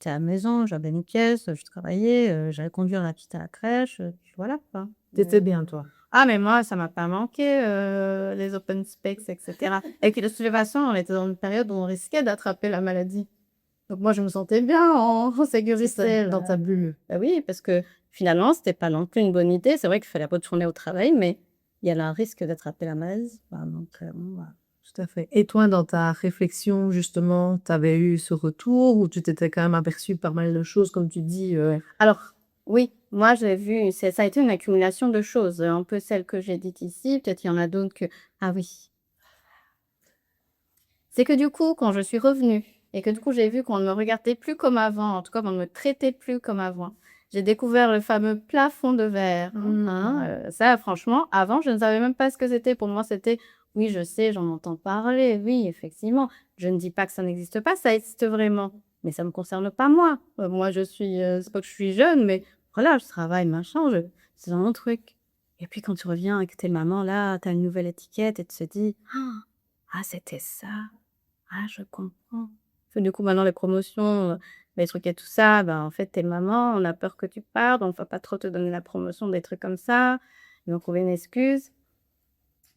à la maison, j'avais une pièce, je travaillais, j'allais conduire la petite à la crèche, puis voilà, quoi. T'étais bien, toi. Ah, mais moi, ça m'a pas manqué, les open space, et cetera. Et puis, de toute façon, on était dans une période où on risquait d'attraper la maladie. Donc moi, je me sentais bien en sécurité, Dans là. ta bulle. Bah oui, parce que finalement, c'était pas non plus une bonne idée. C'est vrai qu'il fallait retourner au travail, mais il y avait un risque d'attraper la maladie, quoi. Donc, bon, voilà. Tout à fait. Et toi, dans ta réflexion, justement, tu avais eu ce retour ou tu t'étais quand même aperçu par mal de choses, comme tu dis Alors, oui, moi, j'ai vu, ça a été une accumulation de choses, un peu celles que j'ai dites ici. Peut-être il y en a d'autres que, ah oui. C'est que du coup, quand je suis revenue et que du coup, j'ai vu qu'on ne me regardait plus comme avant, en tout cas, on ne me traitait plus comme avant. J'ai découvert le fameux plafond de verre, hein, ça franchement, avant, je ne savais même pas ce que c'était. Pour moi, c'était: «Oui, je sais, j'en entends parler, oui, effectivement». Je ne dis pas que ça n'existe pas, ça existe vraiment, mais ça me concerne pas moi. Moi, je suis, c'est pas que je suis jeune, mais voilà, je travaille, machin, c'est un autre truc. Et puis quand tu reviens et que tu es maman, là, tu as une nouvelle étiquette et tu te dis: «Ah, c'était ça». Ah, je comprends. Parce que du coup, maintenant, les promotions, les trucs et tout ça, ben, en fait, tu es maman, on a peur que tu partes, donc on va pas trop te donner la promotion, des trucs comme ça. Ils vont trouver une excuse.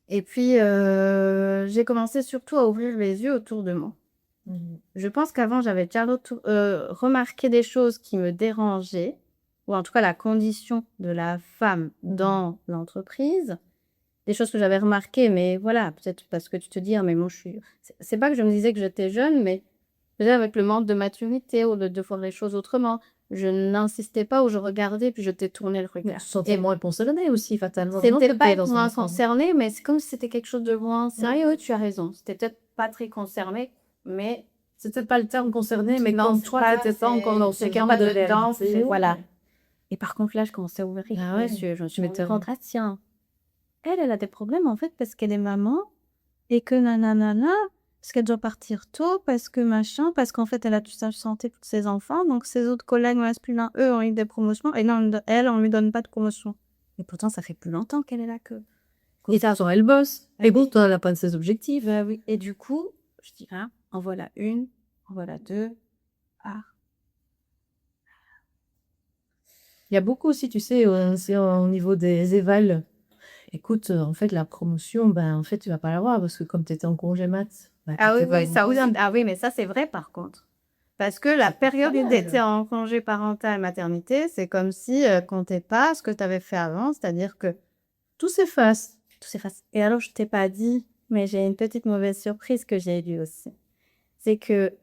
Et puis, j'ai commencé surtout à ouvrir les yeux autour de moi. Je pense qu'avant, j'avais déjà remarqué des choses qui me dérangeaient, ou en tout cas la condition de la femme dans l'entreprise. Des choses que j'avais remarquées, mais voilà, peut-être parce que tu te dis: «Ah mais moi je suis» c'est pas que je me disais que j'étais jeune, mais peut-être avec le manque de maturité ou de voir les choses autrement, je n'insistais pas ou je regardais puis je détournais le Mais regard. tu te sentais moins concernée aussi, fatalement. C'était Non, pas dans moins un sens. concerné, mais c'est comme si c'était quelque chose de moins sérieux. Oui, tu as raison. C'était peut-être pas très concerné, mais C'est peut-être pas le terme concerné, mais non, quand c'est toi, pas t'étais pas encore dans ce c'est cadre de dedans, réalité. voilà. Et par contre là, je commençais à ouvrir Ah ouais, les yeux. Je me suis tu rendu m'étonnes. compte: «Ah tiens, elle a des problèmes en fait parce qu'elle est maman et que nananana, parce qu'elle doit partir tôt, parce que machin, parce qu'en fait elle a toute sa santé pour ses enfants, donc ses autres collègues masculins, eux, ont eu des promotions et non, elle, on lui donne pas de promotion». Et pourtant, ça fait plus longtemps qu'elle est là que. Et pourtant, elle bosse. Ah Et bon, oui. toi, elle n'a pas de ses objectifs. Bah oui. Et du coup, je dis, ah, en voilà une, en voilà deux. Ah, Il y a beaucoup aussi, tu sais, c'est au niveau des évals. Écoute, en fait, la promotion, ben, en fait, tu vas pas l'avoir parce que comme tu étais en congé mat, ben, ah oui, t'étais pas oui, ça aussi. imposée. Ah oui, mais ça, c'est vrai par contre. Parce que la C'est pas période où mal. tu étais en congé parental maternité, c'est comme si comptait pas ce que tu avais fait avant, c'est-à-dire que Tout s'efface. tout s'efface. Et alors, je t'ai pas dit, mais j'ai une petite mauvaise surprise que j'ai eue aussi. C'est que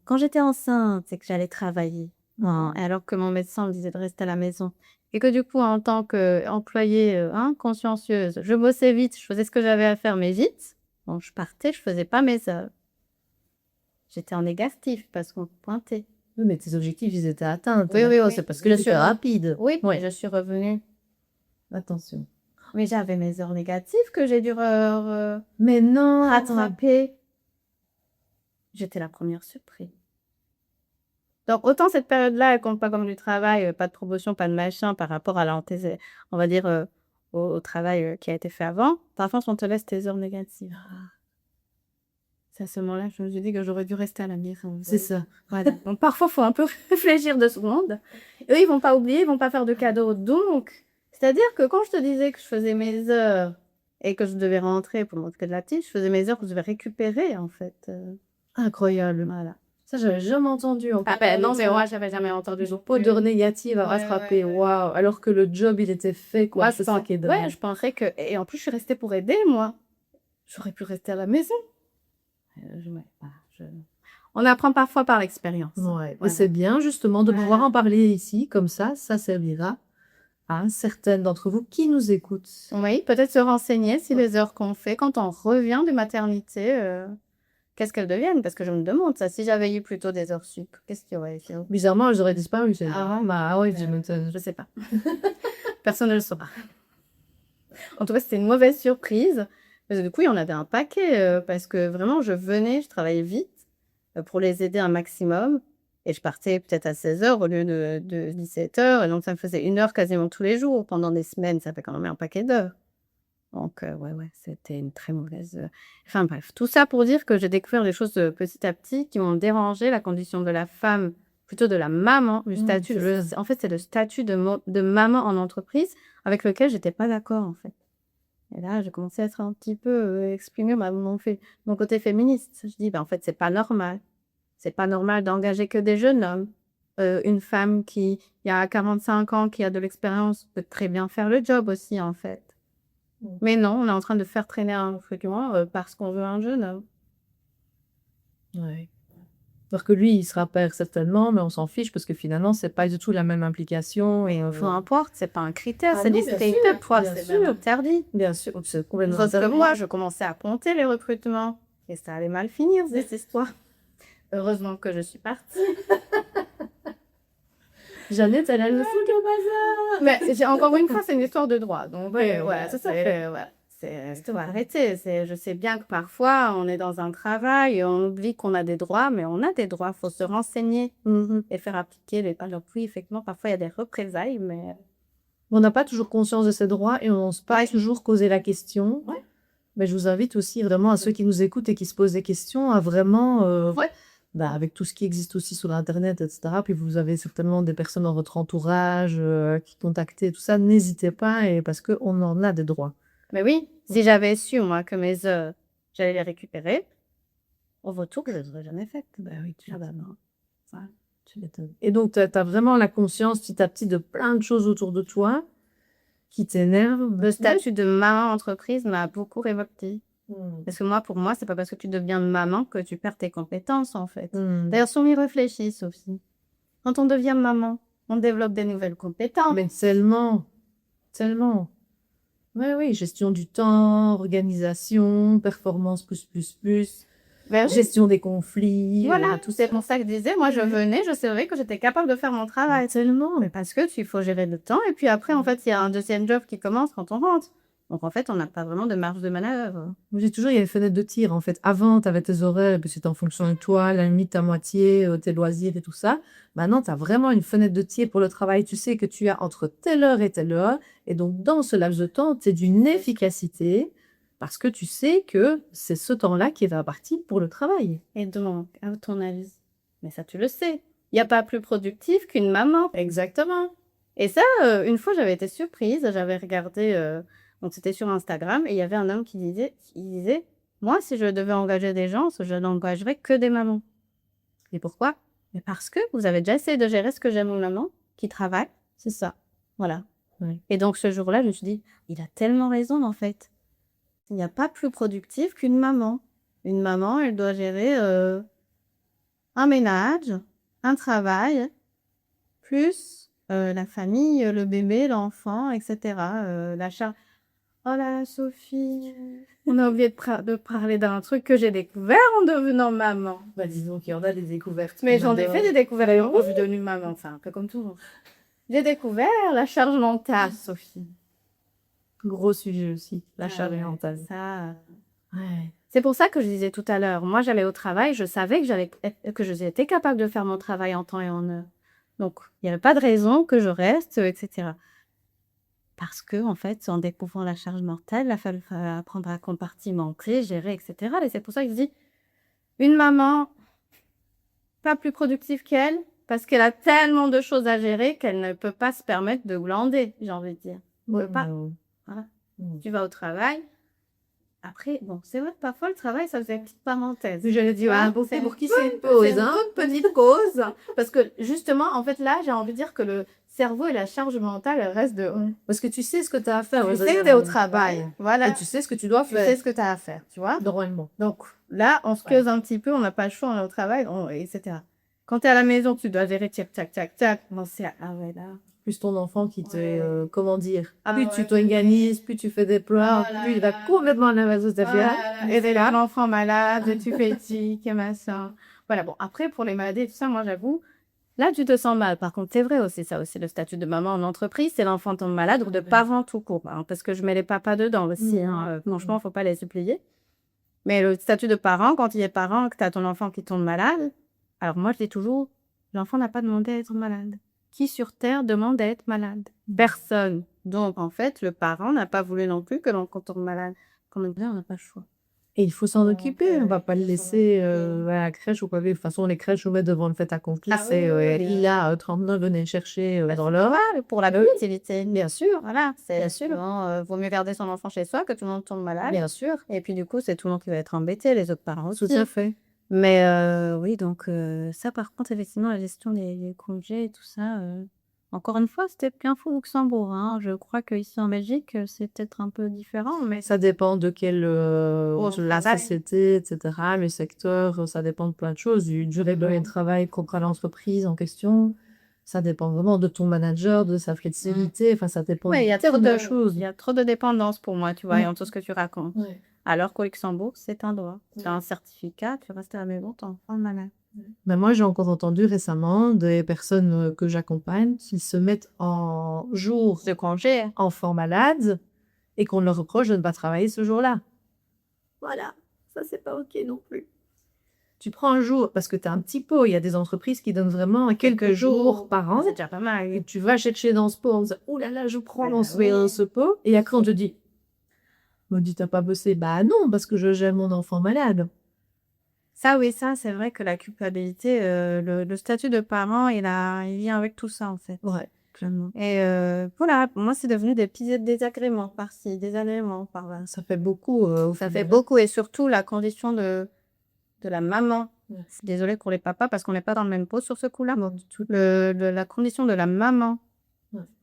quand j'étais enceinte et que j'allais travailler, alors que mon médecin me disait de rester à la maison, et que du coup, en tant qu'employée consciencieuse, je bossais vite, je faisais ce que j'avais à faire, mais vite. Bon, je partais, je faisais pas mes heures. J'étais en négatif parce qu'on pointait. Oui, mais tes objectifs, ils étaient atteints. Oui, oui, oui. C'est parce que c'était rapide. Oui, Ouais. je suis revenue. Attention. Mais j'avais mes heures négatives que j'ai dû Mais non. rattraper. J'étais la première surprise. Donc, autant cette période-là, elle compte pas comme du travail, pas de promotion, pas de machin par rapport à on va dire, au travail qui a été fait avant. Parfois, on te laisse tes heures négatives. C'est à ce moment-là que je me suis dit que j'aurais dû rester à la maison. C'est ça. Voilà. Donc, parfois, il faut un peu réfléchir 2 secondes. Eux, ils vont pas oublier, ils vont pas faire de cadeaux. Donc, c'est-à-dire que quand je te disais que je faisais mes heures et que je devais rentrer pour m'occuper de la petite, je faisais mes heures que je devais récupérer, en fait. Incroyable. Voilà. Ça, j'avais jamais entendu. Ah ben non, mais moi, j'avais jamais entendu. Ils ont pas d'heures négatives à Ouais, rattraper. ouais, ouais. Waouh. Alors que le job, il était fait, quoi. Moi, C'est ça qui est ouais, dingue. je pensais que... Et en plus, je suis restée pour aider, moi. J'aurais pu rester à la maison. On apprend parfois par l'expérience. Ouais. Et Voilà. c'est bien, justement, de Voilà. pouvoir en parler ici. Comme ça servira à certaines d'entre vous qui nous écoutent. Oui, peut-être se renseigner si les heures qu'on fait quand on revient de maternité, qu'est-ce qu'elles deviennent? Parce que je me demande ça. Si j'avais eu plutôt des heures sup, qu'est-ce qu'il y aurait eu? Bizarrement, elles auraient disparu. Ah, Bah ouais, je m'étonne. je sais pas. Personne ne le saura. En tout cas, c'était une mauvaise surprise. Parce que du coup, il y en avait un paquet. Parce que vraiment, je travaillais vite pour les aider un maximum. Et je partais peut-être à 16 heures au lieu de 17 heures. Et donc, ça me faisait 1 heure quasiment tous les jours. Pendant des semaines, ça fait quand même un paquet d'heures. Donc, ouais, c'était une très mauvaise... Enfin bref, tout ça pour dire que j'ai découvert des choses petit à petit qui m'ont dérangé la condition de la femme, plutôt de la maman, du statut. En fait, c'est le statut de maman en entreprise avec lequel j'étais pas d'accord, en fait. Et là, j'ai commencé à être un petit peu exprimer mon côté féministe. Je dis, en fait, c'est pas normal. C'est pas normal d'engager que des jeunes hommes. Une femme qui a 45 ans, qui a de l'expérience, peut très bien faire le job aussi, en fait. Mais non, on est en train de faire traîner un recrutement parce qu'on veut un jeune homme. Ouais. Alors que lui, il sera père certainement, mais on s'en fiche parce que finalement, c'est pas du tout la même implication. Et Peu importe, c'est pas un critère, Ah c'est non, distinct. bien sûr, Toi, bien c'est sûr. même interdit. bien sûr, c'est complètement Sauf que interdit. moi, je commençais à compter les recrutements. Et ça allait mal finir, cette histoire. Heureusement que je suis partie. Jeannette, elle a le fou de bazar. Mais encore une fois, c'est une histoire de droit. Donc, Ouais, ça fait. Ouais. Faut arrêter. Je sais bien que parfois, on est dans un travail et on oublie qu'on a des droits, mais on a des droits. Il faut se renseigner et faire appliquer les... Alors oui, effectivement, parfois, il y a des représailles, mais... On n'a pas toujours conscience de ses droits et on n'ose pas toujours causer la question. Ouais. Mais je vous invite aussi vraiment à ceux qui nous écoutent et qui se posent des questions à vraiment, Ouais. avec tout ce qui existe aussi sur Internet, etc. Puis vous avez certainement des personnes dans votre entourage qui contactez, tout ça. N'hésitez pas parce qu'on en a des droits. Mais oui, si j'avais su, moi, que mes œuvres, j'allais les récupérer, au retour, je ne les aurais jamais faites. Bah oui, tu Ah bah non. Ouais, tu m'étonnes. Et donc, tu as vraiment la conscience petit à petit de plein de choses autour de toi qui t'énervent. Le statut de maman entreprise m'a beaucoup révoltée. Parce que pour moi, c'est pas parce que tu deviens maman que tu perds tes compétences, en fait. D'ailleurs, si on y réfléchit, Sophie, quand on devient maman, on développe des nouvelles compétences. Mais tellement, tellement. Oui, gestion du temps, organisation, performance plus, gestion des conflits. Voilà, tout c'est pour ça que je disais, moi je venais, je savais que j'étais capable de faire mon travail. Tellement. Mais parce que il faut gérer le temps et puis après, en fait, il y a un deuxième job qui commence quand on rentre. Donc, en fait, on n'a pas vraiment de marge de manœuvre. Moi, j'ai toujours, il y avait fenêtre de tir, en fait. Avant, tu avais tes horaires, et puis c'était en fonction de toi, la limite, ta moitié, tes loisirs et tout ça. Maintenant, tu as vraiment une fenêtre de tir pour le travail. Tu sais que tu as entre telle heure et telle heure. Et donc, dans ce laps de temps, tu es d'une efficacité parce que tu sais que c'est ce temps-là qui va partir pour le travail. Et donc, à ton avis, mais ça, tu le sais, il n'y a pas plus productif qu'une maman. Exactement. Et ça, une fois, j'avais été surprise. J'avais regardé, donc c'était sur Instagram, et il y avait un homme qui disait, moi, si je devais engager des gens, je n'engagerais que des mamans. Et pourquoi? Mais parce que vous avez déjà essayé de gérer ce que j'aime une maman qui travaille. C'est ça. Voilà. Ouais. Et donc, ce jour-là, je me suis dit, il a tellement raison, en fait. Il n'y a pas plus productif qu'une maman. Une maman, elle doit gérer un ménage, un travail, plus la famille, le bébé, l'enfant, etc. La charge. Oh là là, Sophie, on a oublié de parler d'un truc que j'ai découvert en devenant maman. Bah, disons qu'il y en a des découvertes. Mais qu'on j'en ai adore. fait des découvertes quand je suis devenue maman, enfin, un peu comme tout le monde. J'ai découvert la charge mentale, Sophie. Gros sujet aussi, la charge ouais, mentale. Ça, Ouais. c'est pour ça que je disais tout à l'heure, moi j'allais au travail, je savais que j'étais capable de faire mon travail en temps et en heure. Donc, il n'y avait pas de raison que je reste, etc. Parce que, en fait, en découvrant la charge mentale, il a fallu apprendre à compartimenter, gérer, etc. Et c'est pour ça que je dis, une maman, pas plus productive qu'elle, parce qu'elle a tellement de choses à gérer qu'elle ne peut pas se permettre de glander, j'ai envie de dire. Ouais, peut pas. bah, Voilà. Mm. Tu vas au travail. Après, bon, c'est vrai que parfois le travail, ça faisait une petite parenthèse. J'allais dire, Ouais, ah, pour c'est qui une c'est une pause, C'est hein? une toute petite cause. Parce que justement, en fait, là, j'ai envie de dire que le cerveau et la charge mentale, elles restent dehors. Parce que tu sais ce que tu as à faire. Tu ouais, sais que ça, tu es au travail. Voilà. Et tu sais ce que tu dois Tu faire. sais ce que tu as à faire, tu vois. Normalement. Donc là, on se pose un petit peu, on n'a pas le choix, on est au travail, etc. Quand tu es à la maison, tu dois gérer tac, tac, tac, tac. Non, c'est ah ouais, là. Plus ton enfant qui te, Ouais. comment dire, Ah plus ouais. tu t'organises, plus tu fais des plans, Ah là plus il là. va complètement à l'inverse de ta Oh vie. là là, et c'est là l'enfant malade, tu fais tic et machin. Voilà, bon, après, pour les maladies et tout ça, moi, j'avoue, là, tu te sens mal. Par contre, c'est vrai aussi, ça aussi, le statut de maman en entreprise, c'est l'enfant tombe malade ou de parent tout court, hein, parce que je mets les papas dedans aussi, hein, franchement, faut pas les supplier. Mais le statut de parent, quand il est parent, que tu as ton enfant qui tombe malade, alors moi, je dis toujours, l'enfant n'a pas demandé à être malade. Qui sur Terre demande à être malade? Personne. Donc, en fait, le parent n'a pas voulu non plus que l'enfant tombe malade. Comme on dit, on n'a pas le choix. Et il faut s'en Donc, occuper. On va pas le il faut laisser s'en occuper. à la crèche ou quoi. De toute façon, les crèches nous mettent devant le fait accompli. Ah C'est oui, oui, il a 39, venez le chercher dans l'heure. normal, pour la productivité. Bien sûr. Voilà, c'est Bien sûr. souvent, vaut mieux garder son enfant chez soi que tout le monde tombe malade. Bien sûr. Et puis, du coup, c'est tout le monde qui va être embêté, les autres parents aussi. Tout à fait. Mais oui, donc ça, par contre, effectivement, la gestion des congés et tout ça, encore une fois, c'était qu'un fou Luxembourg. Hein. Je crois qu'ici en Belgique, c'est peut-être un peu différent, mais Ça dépend de quelle la travail. société, etc. Le secteur, ça dépend de plein de choses. Du durée de travail qu'aura l'entreprise en question. Ça dépend vraiment de ton manager, de sa flexibilité. Enfin, ça dépend Ouais, il y a de trop tellement de choses. il y a trop de dépendance pour moi, tu vois, Ouais. et en tout ce que tu racontes. Ouais. Alors qu'au Luxembourg, c'est un droit. Tu as Ouais. un certificat, tu restes à la maison, tu enfant malade. Ben moi, j'ai encore entendu récemment des personnes que j'accompagne qui se mettent en jour De congé. enfant malade et qu'on leur reproche de ne pas travailler ce jour-là. Voilà, ça c'est pas ok non plus. Tu prends un jour, parce que tu as un petit pot, il y a des entreprises qui donnent vraiment quelques jours par an, C'est déjà pas mal. et tu vas chercher dans ce pot en disant « Oh là là, je prends Ah dans ce pot », et après on te dit « Me dis, t'as pas bossé ?» Bah non, parce que je gère mon enfant malade. Ça, oui, ça, c'est vrai que la culpabilité, le statut de parent, il vient avec tout ça, en fait. Ouais, clairement. Et voilà, pour moi, c'est devenu des petits désagréments par-ci, désagréments par-là. Ça fait beaucoup. Ça fait beaucoup, et surtout la condition de la maman. Ouais. Je suis désolée pour les papas parce qu'on n'est pas dans le même pot sur ce coup-là. La condition de la maman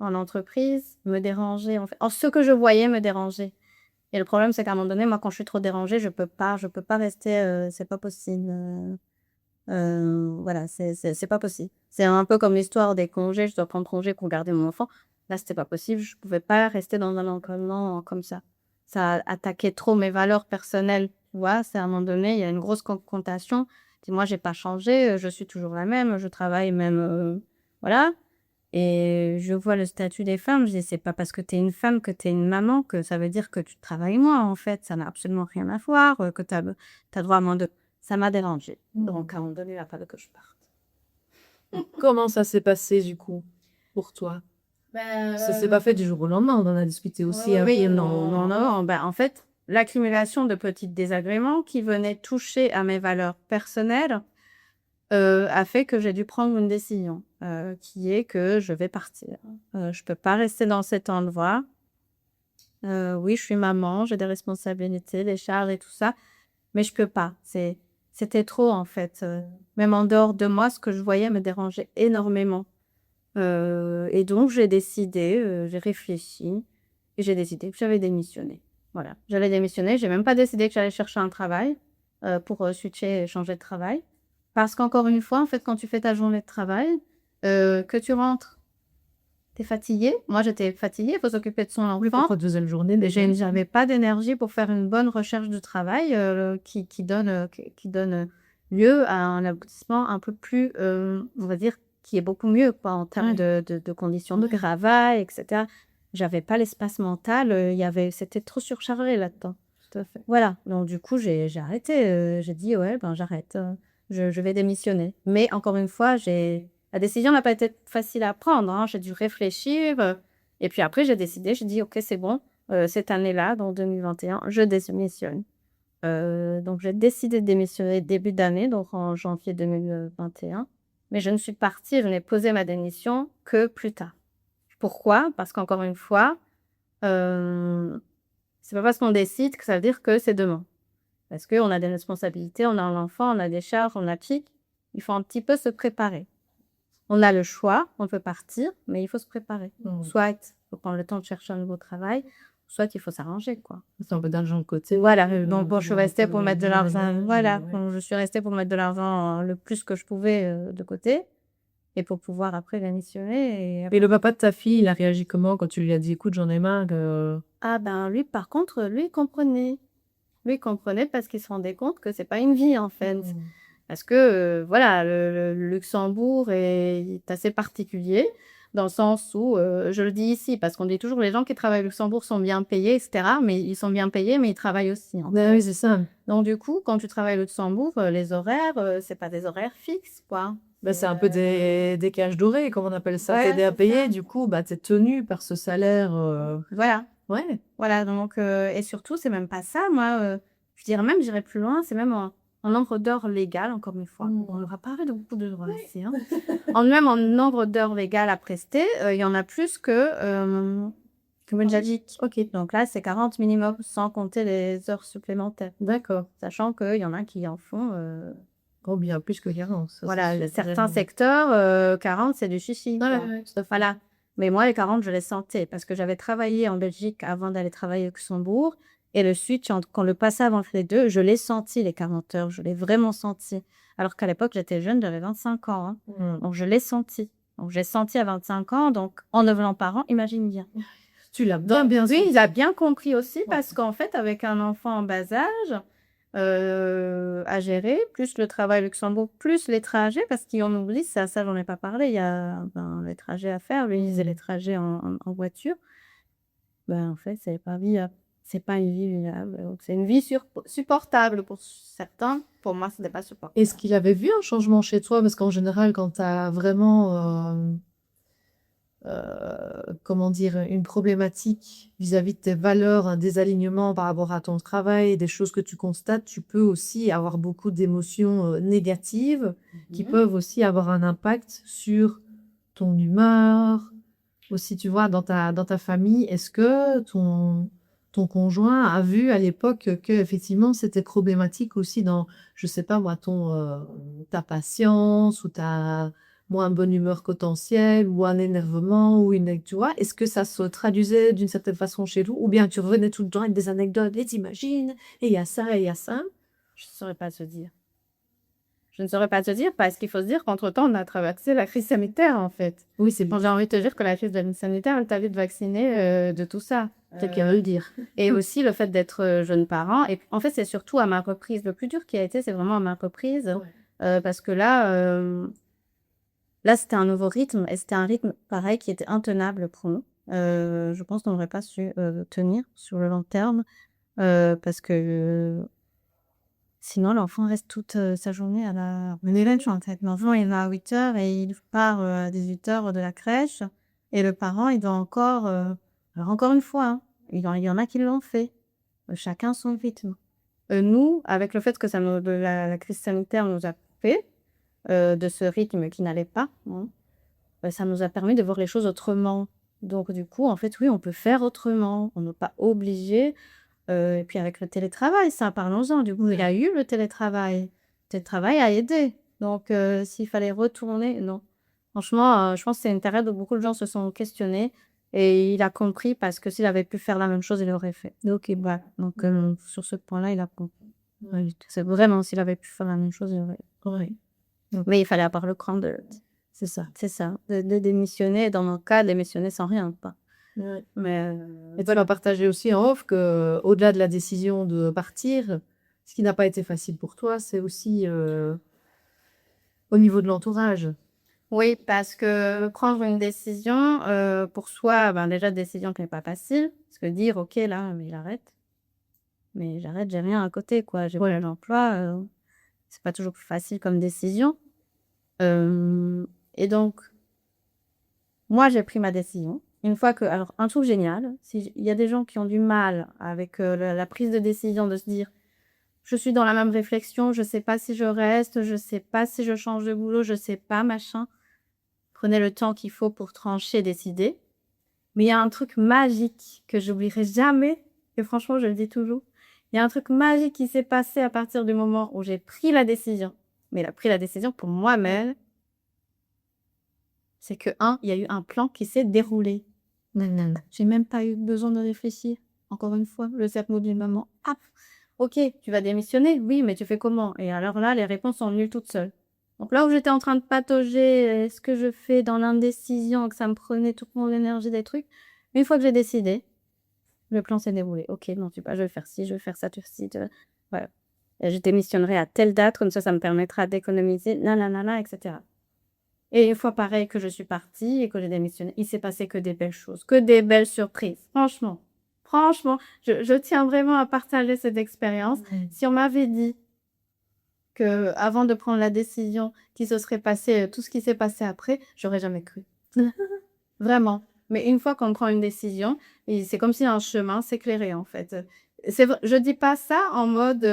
en entreprise me dérangeait, en fait. Ce que je voyais me dérangeait. Et le problème, c'est qu'à un moment donné, moi, quand je suis trop dérangée, je peux pas rester, c'est pas possible. Voilà, c'est pas possible. C'est un peu comme l'histoire des congés, je dois prendre congé pour garder mon enfant. Là, c'était pas possible, je pouvais pas rester dans un environnement comme ça. Ça attaquait trop mes valeurs personnelles, tu vois. C'est à un moment donné, il y a une grosse confrontation. Dis moi, j'ai pas changé, je suis toujours la même, je travaille même, voilà. Et je vois le statut des femmes, je dis: «C'est pas parce que tu es une femme que tu es une maman que ça veut dire que tu travailles moins, en fait. Ça n'a absolument rien à voir, que tu as droit à moins de». Ça m'a dérangée. Donc à un moment donné, il a fallu que je parte. Comment ça s'est passé du coup pour toi? Ça s'est pas fait du jour au lendemain, on en a discuté aussi Oui, non, non. En fait, l'accumulation de petits désagréments qui venaient toucher à mes valeurs personnelles, a fait que j'ai dû prendre une décision, qui est que je vais partir. Je peux pas rester dans cet endroit. Oui, je suis maman, j'ai des responsabilités, des charges et tout ça, mais je peux pas. C'était trop en fait, même en dehors de moi, ce que je voyais me dérangeait énormément. Et donc j'ai réfléchi et j'ai décidé que j'allais démissionner. Voilà, j'allais démissionner. J'ai même pas décidé que j'allais chercher un travail, pour, switcher et changer de travail. Parce qu'encore une fois, en fait, quand tu fais ta journée de travail, que tu rentres, tu es fatigué. Moi, j'étais fatiguée, il faut s'occuper de son Oui, pour enfant. votre deuxième journée déjà. J'avais pas d'énergie pour faire une bonne recherche de travail, qui donne lieu à un aboutissement un peu plus, on va dire, qui est beaucoup mieux, quoi, en termes de conditions de travail, et cetera. J'avais pas l'espace mental, c'était trop surchargé là-dedans. Tout à fait. Voilà, donc du coup, j'ai arrêté, j'ai dit: «Ouais, ben, j'arrête, je vais démissionner». Mais encore une fois, la décision n'a pas été facile à prendre, hein. J'ai dû réfléchir, et puis après j'ai décidé, j'ai dit: «OK, c'est bon, cette année-là, dans 2021, je démissionne». Donc j'ai décidé de démissionner début d'année, donc en janvier 2021. Mais je ne suis partie, je n'ai posé ma démission que plus tard. Pourquoi? Parce qu'encore une fois, hem, c'est pas parce qu'on décide que ça veut dire que c'est demain. Parce qu'on a des responsabilités, on a un enfant, on a des charges, on a tout. Il faut un petit peu se préparer. On a le choix, on peut partir, mais il faut se préparer. Soit il faut prendre le temps de chercher un nouveau travail, soit il faut s'arranger, quoi. C'est un peu d'argent de côté. Voilà, donc bon, je suis restée pour mettre de l'argent, voilà, bon, je suis restée pour mettre de l'argent, le plus que je pouvais, de côté et pour pouvoir après démissionner et Et le papa de ta fille, il a réagi comment quand tu lui as dit: «Écoute, j'en ai marre, ah ben, lui, par contre, lui, il comprenait. Lui, il comprenait parce qu'il se rendait compte que c'est pas une vie, en fait. Parce que, voilà, le Luxembourg est assez particulier dans le sens où, je le dis ici parce qu'on dit toujours: «Les gens qui travaillent au Luxembourg sont bien payés» et cetera, mais ils sont bien payés, mais ils travaillent aussi, en Bah fait. oui, c'est ça. Donc du coup, quand tu travailles au Luxembourg, les horaires, c'est pas des horaires fixes, quoi. Bah, c'est un peu des cages dorées, comme on appelle ça. Ouais, Tu à c'est payer, ça. du coup, bah, tu es tenu par ce salaire, Voilà. ouais. Voilà, donc et surtout, c'est même pas ça, moi, je dirais même, j'irais plus loin, c'est même en nombre d'heures légales, encore une fois. On aura parlé de beaucoup de droits ici, hein. En nombre d'heures légales à prester, il y en a plus que Belgique. OK, Donc là, c'est 40 minimum, sans compter les heures supplémentaires. d'accord. Sachant qu'il y en a qui en font, Oh, bien plus que 40, ça, c'est voilà, sûr. certains secteurs, 40, c'est du chichi, Ouais, quoi. ouais, tout à fait. Voilà. Mais moi, les 40, je les sentais parce que j'avais travaillé en Belgique avant d'aller travailler au Luxembourg et le switch quand le passage entre les 2, je l'ai senti les 40 heures, je l'ai vraiment senti. Alors qu'à l'époque, j'étais jeune, j'avais 25 ans, hein. Donc je l'ai senti. Donc j'ai senti à 25 ans, donc en devenant parent, imagine bien. Tu l'as bien Oui, senti. il a bien compris aussi parce qu'en fait, avec un enfant en bas âge, à gérer, plus le travail au Luxembourg, plus les trajets, parce qu'on oublie, ça j'en ai pas parlé, il y a, ben, les trajets à faire. Lui, il faisait les trajets en voiture. Ben, en fait, c'est pas viable. C'est pas une vie viable. Donc c'est une vie supportable pour certains. Pour moi, ce n'est pas supportable. Est-ce qu'il avait vu un changement chez toi? Parce qu'en général, quand tu as vraiment, comment dire, une problématique vis-à-vis de tes valeurs, un désalignement par rapport à ton travail, des choses que tu constates, tu peux aussi avoir beaucoup d'émotions négatives qui peuvent aussi avoir un impact sur ton humeur, aussi, tu vois, dans ta famille. Est-ce que ton conjoint a vu à l'époque que effectivement c'était problématique aussi dans, je sais pas moi, ta patience ou ta moins bonne humeur potentielle ou un énervement ou tu vois, est-ce que ça se traduisait d'une certaine façon chez vous ou bien tu revenais tout le temps avec des anecdotes et t'imagines et il y a ça et il y a ça? Je ne saurais pas te dire. Je ne saurais pas te dire parce qu'il faut se dire qu'entre-temps, on a traversé la crise sanitaire, en fait. Oui, c'est Bon, j'ai envie de te dire que la crise sanitaire, elle t'a vu te vacciner de tout ça. peut-être qu'il veut le dire. Et aussi le fait d'être jeune parent. Et en fait, c'est surtout à ma reprise. Le plus dur qui a été, c'est vraiment à ma reprise. Parce que là, Là, c'était un nouveau rythme et c'était un rythme pareil qui était intenable pour nous. Je pense qu'on n'aurait pas su, tenir sur le long terme, parce que sinon l'enfant reste toute, sa journée à la crèche en fait. L'enfant il va à 8 heures et il part, à 18 heures de la crèche et le parent il doit encore, alors encore une fois, hein, il y en a qui l'ont fait, chacun son rythme. Nous, avec le fait que ça nous la crise sanitaire nous a coupés, de ce rythme qui n'allait pas, hein, ça nous a permis de voir les choses autrement. Donc du coup, en fait, oui, on peut faire autrement. On n'est pas obligé, et puis avec le télétravail, ça, parlons-en. Du coup, il y a eu le télétravail. Le télétravail a aidé. Donc s'il fallait retourner, non. Franchement, je pense que c'est une période où beaucoup de gens se sont questionnés et il a compris parce que s'il avait pu faire la même chose, il l'aurait fait. OK, voilà. Donc sur ce point-là, il a compris. Oui, c'est vraiment s'il avait pu faire la même chose, il aurait Oui, mais il fallait avoir le cran de c'est ça. de démissionner. Dans mon cas, démissionner sans rien, quoi. Ouais. Mais Et tu m'as partagé aussi en off que, au-delà de la décision de partir, ce qui n'a pas été facile pour toi, c'est aussi au niveau de l'entourage. oui, parce que prendre une décision, pour soi, ben, déjà décision qui n'est pas facile, parce que dire: «OK, là, mais j'arrête, j'ai rien à côté, quoi, j'ai pas d'emploi», c'est pas toujours facile comme décision. Hem et donc moi, j'ai pris ma décision. Une fois que alors un truc génial, si il y a des gens qui ont du mal avec, la prise de décision de se dire: «Je suis dans la même réflexion, je sais pas si je reste, je sais pas si je change de boulot, je sais pas machin». Prenez le temps qu'il faut pour trancher, décider. Mais il y a un truc magique que j'oublierai jamais et franchement, je le dis toujours. Il y a un truc magique qui s'est passé à partir du moment où j'ai pris la décision, mais la pris la décision pour moi-même, c'est que il y a eu un plan qui s'est déroulé. J'ai même pas eu besoin de réfléchir. Encore une fois, le cerveau d'une maman: «Ah, OK, tu vas démissionner? Oui, mais tu fais comment?» Et alors là, les réponses sont venues toutes seules. Donc là où j'étais en train de patauger, est-ce que je fais dans l'indécision, que ça me prenait toute mon énergie des trucs, une fois que j'ai décidé, le plan s'est déroulé. OK, non, tu pas je vais faire ci, je vais faire ça, tu ci, tu voilà. Et je démissionnerai à telle date, comme ça me permettra d'économiser, na na na na et cetera. Et une fois pareil que je suis partie et que j'ai démissionné, il s'est passé que des belles choses, que des belles surprises. Franchement, franchement, je tiens vraiment à partager cette expérience. Si on m'avait dit qu'avant de prendre la décision, qu'il se serait passé, tout ce qui s'est passé après, j'aurais jamais cru. Vraiment. Mais une fois qu'on prend une décision et c'est comme si un chemin s'éclairait, en fait. C'est vrai je dis pas ça en mode,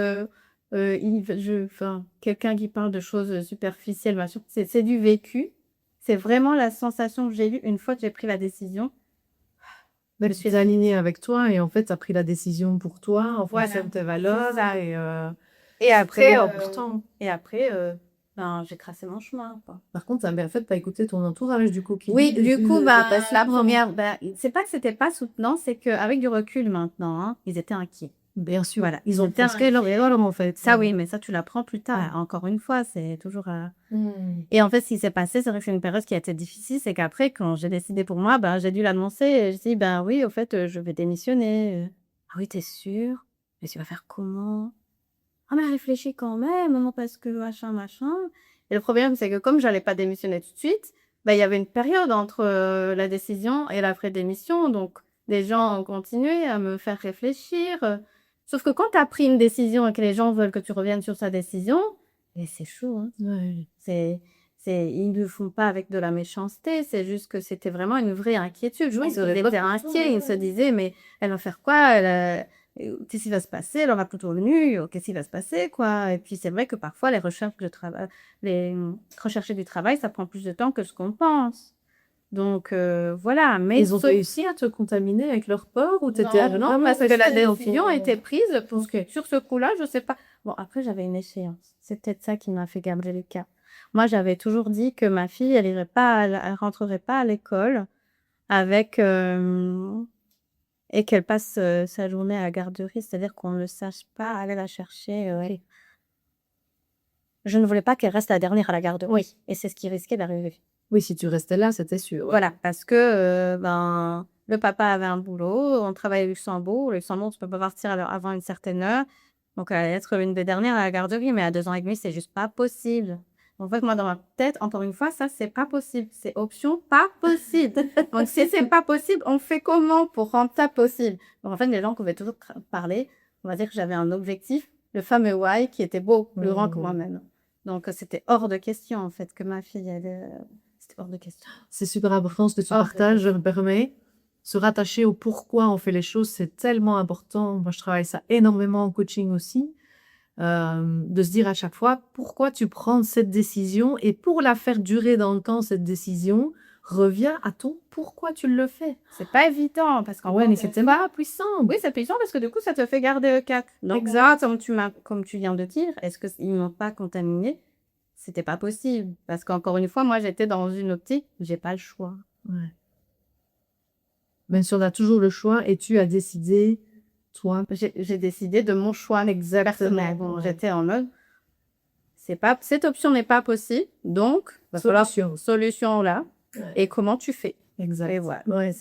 enfin, quelqu'un qui parle de choses, superficielles, machin. C'est du vécu. C'est vraiment la sensation que j'ai eue une fois que j'ai pris la décision. Je me suis alignée avec toi et en fait, tu as pris la décision pour toi, en Voilà, fonction de tes c'est valeurs ça. et Et c'est après, très important. ben, j'ai tracé mon chemin, quoi. Par contre, tu as bien fait de pas écouter ton entourage, du coup, qui Oui, lui, du coup, était ben, pas la soutenant. première, ben, c'est pas que c'était pas soutenant, c'est qu'avec du recul maintenant, hein, ils étaient inquiets. Bien sûr, Voilà, ils ont étaient fait leur inquiets. erreur, en fait. Ça oui, mais ça tu l'apprends plus tard. Ouais. Encore une fois, c'est toujours, Mmh. et en fait, ce qui s'est passé, c'est vrai que c'est une période qui a été difficile, c'est qu'après quand j'ai décidé pour moi, ben, j'ai dû l'annoncer et j'ai dit: «Ben, oui, au fait, je vais démissionner». «Ah oui, tu es sûre? Mais tu vas faire comment?» «Ah mais réfléchis quand même, maman, parce que machin, machin». Et le problème, c'est que comme j'allais pas démissionner tout de suite, bah, il y avait une période entre, la décision et l'après-démission, donc les gens ont continué à me faire réfléchir, sauf que quand tu as pris une décision et que les gens veulent que tu reviennes sur sa décision, et c'est chaud, hein. Ouais. C'est ils ne le font pas avec de la méchanceté, c'est juste que c'était vraiment une vraie inquiétude. Je Oui, pense c'est qu'ils vrai. étaient inquiets, ils se disaient: «Mais elle va faire quoi? Qu'est-ce qui va se passer? Elle aura plus de revenus, qu'est-ce qui va se passer, quoi?» Et puis c'est vrai que parfois rechercher du travail, ça prend plus de temps que ce qu'on pense. Donc voilà, mais Ils ont réussi à te contaminer avec leur peur ou t'étais non, vraiment parce que la restée décision a été prise pour OK. sur ce coup-là, je sais pas. Bon, après, j'avais une échéance. C'est peut-être ça qui m'a fait garder le cap. Moi, j'avais toujours dit que ma fille, elle irait pas, elle rentrerait pas à l'école avec, et qu'elle passe, sa journée à la garderie, c'est-à-dire qu'on ne sache pas aller la chercher, OK. Je ne voulais pas qu'elle reste la dernière à la garderie. Oui. Et c'est ce qui risquait d'arriver. Oui, si tu restais là, c'était sûr, ouais. Voilà, parce que, ben, le papa avait un boulot, on travaillait au Luxembourg. Au Luxembourg, tu peux pas partir avant une certaine heure, donc elle allait être une des dernières à la garderie, mais à 2 ans et demi, c'est juste pas possible. En fait, moi, dans ma tête, encore une fois, ça, c'est pas possible. C'est option pas possible. Donc, si c'est pas possible, on fait comment pour rendre ça possible? Donc, en fait, les gens pouvaient toujours parler. On va dire que j'avais un objectif, le fameux why, qui était beaucoup plus grand que moi-même. Donc, c'était hors de question, en fait, que ma fille, c'était hors de question. C'est super important ce que tu Hors de partages, je me permets. Se rattacher au pourquoi on fait les choses, c'est tellement important. Moi, je travaille ça énormément en coaching aussi. De se dire à chaque fois pourquoi tu prends cette décision et pour la faire durer dans le temps, cette décision, reviens à ton pourquoi tu le fais. C'est pas évident parce qu'en Ouais, fait, mais c'est pas puissant. oui, c'est puissant parce que du coup, ça te fait garder le cap. Donc, Exact. comme tu viens de dire, est-ce qu'ils m'ont pas contaminé? C'était pas possible parce qu'encore une fois, moi, j'étais dans une optique, j'ai pas le choix. Ouais. Même si on a toujours le choix et tu as décidé, toi. J'ai décidé de mon choix personnel. Bon, Ouais. j'étais en mode, cette option n'est pas possible, donc va falloir solution là. Ouais. Et comment tu fais? Exact. Et voilà. Ouais,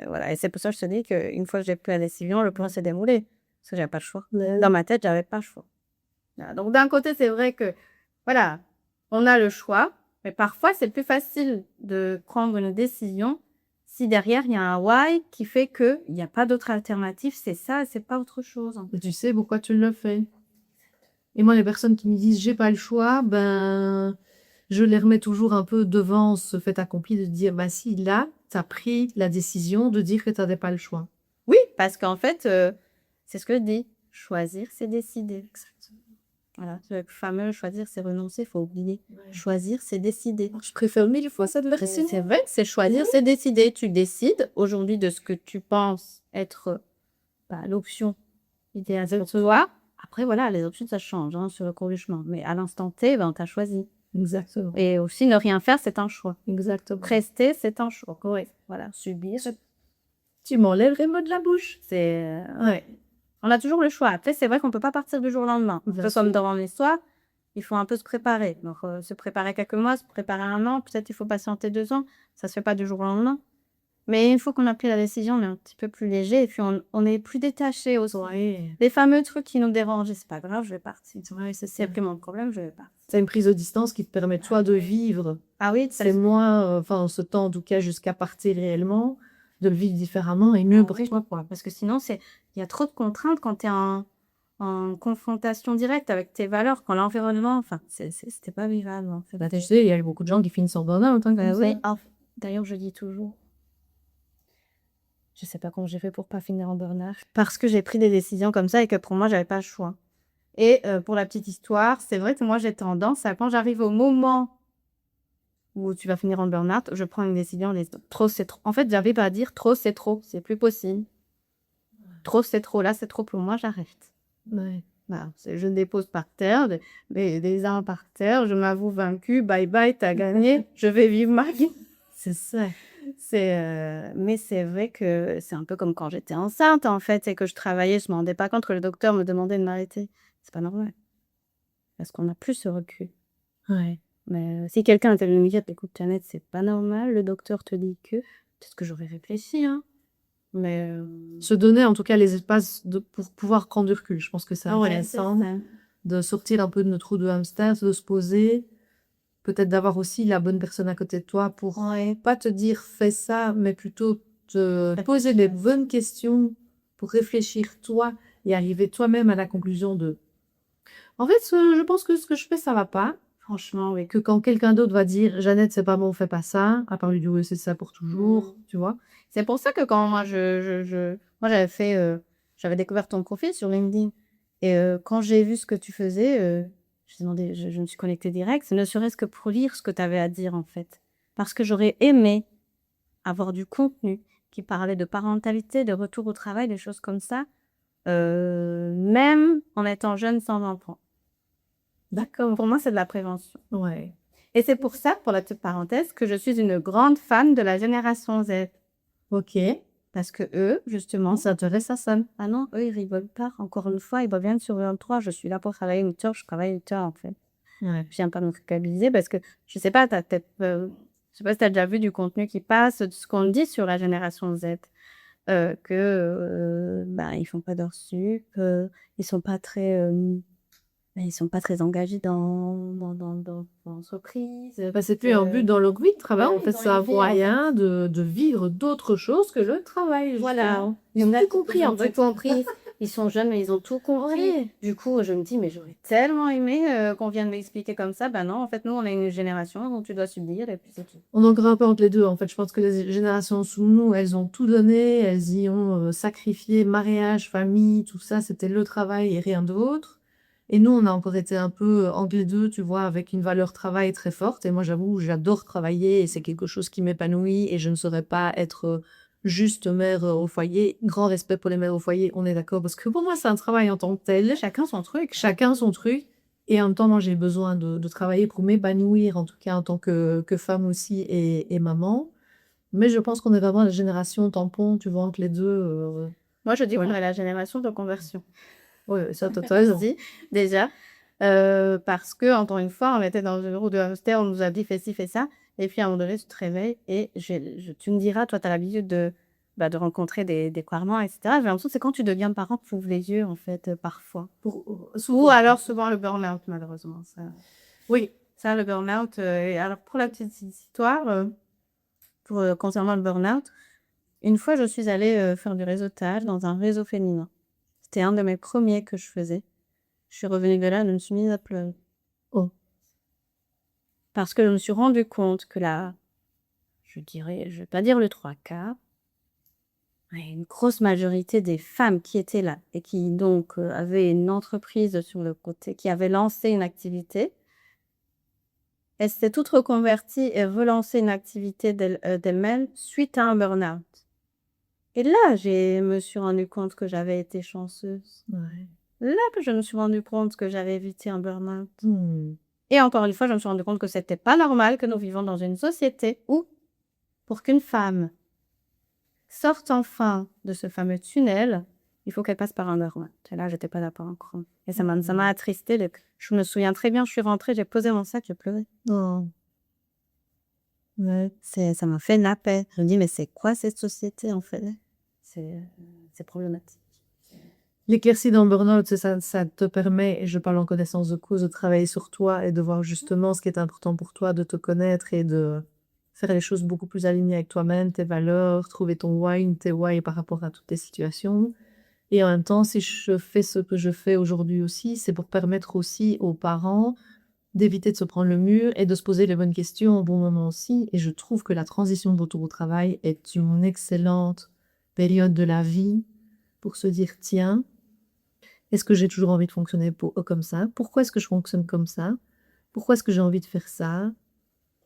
voilà. Et c'est pour ça que je te dis qu'une fois que j'ai pris la décision, le plan s'est déroulé. Parce que j'avais pas le choix. Ouais. Dans ma tête, j'avais pas le choix. Voilà. Donc, d'un côté, c'est vrai que, voilà, on a le choix, mais parfois, c'est plus facile de prendre une décision si derrière, il y a un why qui fait qu'il n'y a pas d'autre alternative, c'est ça, c'est pas autre chose. Et tu sais pourquoi tu le fais. Et moi, les personnes qui me disent j'ai pas le choix, ben, je les remets toujours un peu devant ce fait accompli de dire, bah si, là, tu as pris la décision de dire que tu n'avais pas le choix. Oui, parce qu'en fait, c'est ce que je dis. Choisir, c'est décider. Exactement. Voilà, le fameux choisir, c'est renoncer, il faut oublier. Ouais. Choisir, c'est décider. Je préfère 1000 fois cette version. C'est vrai, c'est choisir, c'est décider. Tu décides aujourd'hui de ce que tu penses être l'option idéale de toi. Après, voilà, les options, ça change sur le cours du chemin. Mais à l'instant T, ben, tu as choisi. Exactement. Et aussi, ne rien faire, c'est un choix. Exactement. Rester, c'est un choix. Oui. Voilà, subir. Tu m'enlèves les mots de la bouche. C'est... Ouais. On a toujours le choix. Après, c'est vrai qu'on ne peut pas partir du jour au lendemain. Un peu comme dans l'histoire, il faut un peu se préparer. Donc, se préparer quelques mois, se préparer 1 an, peut-être il faut patienter 2 ans. Ça ne se fait pas du jour au lendemain. Mais une fois qu'on a pris la décision, on est un petit peu plus léger et puis on est plus détaché aussi. Ouais. Les fameux trucs qui nous dérangent, c'est pas grave, je vais partir. Ouais, C'est plus mon problème, je vais partir. C'est une prise de distance qui te permet, toi, de vivre. Ah oui, c'est moins, enfin, ce temps, en tout cas, jusqu'à partir réellement, de le vivre différemment et mieux pour toi, quoi. Parce que sinon, il y a trop de contraintes quand tu es en confrontation directe avec tes valeurs, quand l'environnement, enfin, c'était pas vivable. En fait. Bah, tu sais, il y a beaucoup de gens qui finissent en burn-out. Oui. D'ailleurs, je dis toujours, je sais pas comment j'ai fait pour pas finir en burn-out, parce que j'ai pris des décisions comme ça et que pour moi, j'avais pas le choix. Et pour la petite histoire, c'est vrai que moi, j'ai tendance à, quand j'arrive au moment où tu vas finir en burn-out, je prends une décision, trop, c'est trop. En fait, j'arrive à dire trop, c'est trop, c'est plus possible. Trop, c'est trop, là, c'est trop pour moi, j'arrête. Ouais. Voilà, je dépose par terre, des armes par terre, je m'avoue vaincue, bye bye, t'as gagné, je vais vivre ma vie. C'est ça. Mais c'est vrai que c'est un peu comme quand j'étais enceinte, en fait, et que je travaillais, je me rendais pas compte que le docteur me demandait de m'arrêter. C'est pas normal. Parce qu'on n'a plus ce recul. Ouais. Mais si quelqu'un était venu me dire, écoute, Jeannette, c'est pas normal, le docteur te dit que, peut-être que j'aurais réfléchi, hein. Mais se donner en tout cas les espaces pour pouvoir prendre du recul. Je pense que c'est ouais, intéressant de sortir un peu de notre trou de hamster, de se poser, peut-être d'avoir aussi la bonne personne à côté de toi pour pas te dire fais ça, mais plutôt te poser les bonnes questions pour réfléchir toi et arriver toi-même à la conclusion de en fait, je pense que ce que je fais, ça va pas. Franchement, oui. Que quand quelqu'un d'autre va dire Jeannette, c'est pas bon, fais pas ça, à part lui dire oui, c'est ça pour toujours, tu vois. C'est pour ça que quand moi, moi j'avais fait, j'avais découvert ton profil sur LinkedIn. Et quand j'ai vu ce que tu faisais, je me suis connectée direct, ne serait-ce que pour lire ce que tu avais à dire, en fait. Parce que j'aurais aimé avoir du contenu qui parlait de parentalité, de retour au travail, des choses comme ça, même en étant jeune sans enfant. D'accord. Pour moi, c'est de la prévention. Ouais. Et c'est pour ça, pour la petite parenthèse, que je suis une grande fan de la génération Z. Ok. Parce que eux, justement, ça s'intéresse à ça. Ah non, eux, ils rigolent pas. Encore une fois, ils reviennent sur 23. Je suis là pour travailler 8 heures, je travaille 8 heures, en fait. Ouais. Je viens pas me culpabiliser parce que, je sais pas, je sais pas si t'as déjà vu du contenu qui passe, de ce qu'on dit sur la génération Z. Ils font pas d'heures sup, ils sont pas très ils sont pas très engagés dans l'entreprise. Bah, c'est plus un but dans leur vie de travail. Ouais, En fait, ils ont c'est un une vie, en moyen de vivre d'autres choses que le travail. Voilà, justement. il y en a Tout compris, ils ont en fait. tout compris. Ils sont jeunes, mais ils ont tout compris. Ouais. Du coup, je me dis, mais j'aurais tellement aimé qu'on vienne m'expliquer comme ça. Ben non, en fait, nous, on est une génération dont tu dois subir et puis c'est tout. On en grimpe entre les deux. En fait, je pense que les générations sous nous, elles ont tout donné. Elles y ont sacrifié mariage, famille, tout ça. C'était le travail et rien d'autre. Et nous, on a encore été un peu entre les deux, tu vois, avec une valeur travail très forte. Et moi, j'avoue, j'adore travailler et c'est quelque chose qui m'épanouit et je ne saurais pas être juste mère au foyer. Grand respect pour les mères au foyer, on est d'accord. Parce que pour moi, c'est un travail en tant que tel. Chacun son truc. Chacun son truc. Et en même temps, moi, j'ai besoin de travailler pour m'épanouir, en tout cas en tant que femme aussi et maman. Mais je pense qu'on est vraiment la génération tampon, tu vois, entre les deux. Moi, je dis qu'on Voilà. est la génération de conversion. Ouais, ça, t'as Je raison. dis, déjà. Parce que, encore une fois, on était dans une roue de hamster, on nous a dit fais ci, fais ça. Et puis, à un moment donné, tu te réveilles et tu me diras, toi, tu as l'habitude de rencontrer des parents, etc. J'ai l'impression que c'est quand tu deviens parent que tu ouvres les yeux, en fait, parfois. Ou Souvent. alors, souvent, le burn-out, malheureusement. Ça, Oui. ça le burn-out. Et alors, pour la petite histoire, concernant le burn-out, une fois, je suis allée faire du réseautage dans un réseau féminin. C'était un de mes premiers que je faisais. Je suis revenue de là, je me suis mise à pleurer. Oh. Parce que je me suis rendu compte que là, je vais pas dire le trois quarts, mais une grosse majorité des femmes qui étaient là et qui donc avaient une entreprise sur le côté, qui avaient lancé une activité, elles s'étaient toutes reconverties et relancé une activité d'elles-mêmes suite à un burn-out. Et là, je me suis rendu compte que j'avais été chanceuse. Ouais. Là que je me suis rendu compte que j'avais évité un burn-out. Hmm. Et encore une fois, je me suis rendu compte que c'était pas normal que nous vivions dans une société où, pour qu'une femme sorte enfin de ce fameux tunnel, il faut qu'elle passe par un burn-out. Et là, j'étais pas d'accord encore. Et ça m'a attristée. Je me souviens très bien, je suis rentrée, j'ai posé mon sac, j'ai pleuré. Oh. Ouais. Ça m'a fait napper. Je me dis, mais c'est quoi cette société, en fait? C'est problématique. L'éclaircie dans le burn-out, ça te permet, et je parle en connaissance de cause, de travailler sur toi et de voir justement ce qui est important pour toi, de te connaître et de faire les choses beaucoup plus alignées avec toi-même, tes valeurs, trouver ton why, tes why par rapport à toutes tes situations. Et en même temps, si je fais ce que je fais aujourd'hui aussi, c'est pour permettre aussi aux parents d'éviter de se prendre le mur et de se poser les bonnes questions au bon moment aussi. Et je trouve que la transition de retour au travail est une excellente période de la vie pour se dire, tiens, est-ce que j'ai toujours envie de fonctionner comme ça? Pourquoi est-ce que je fonctionne comme ça? Pourquoi est-ce que j'ai envie de faire ça?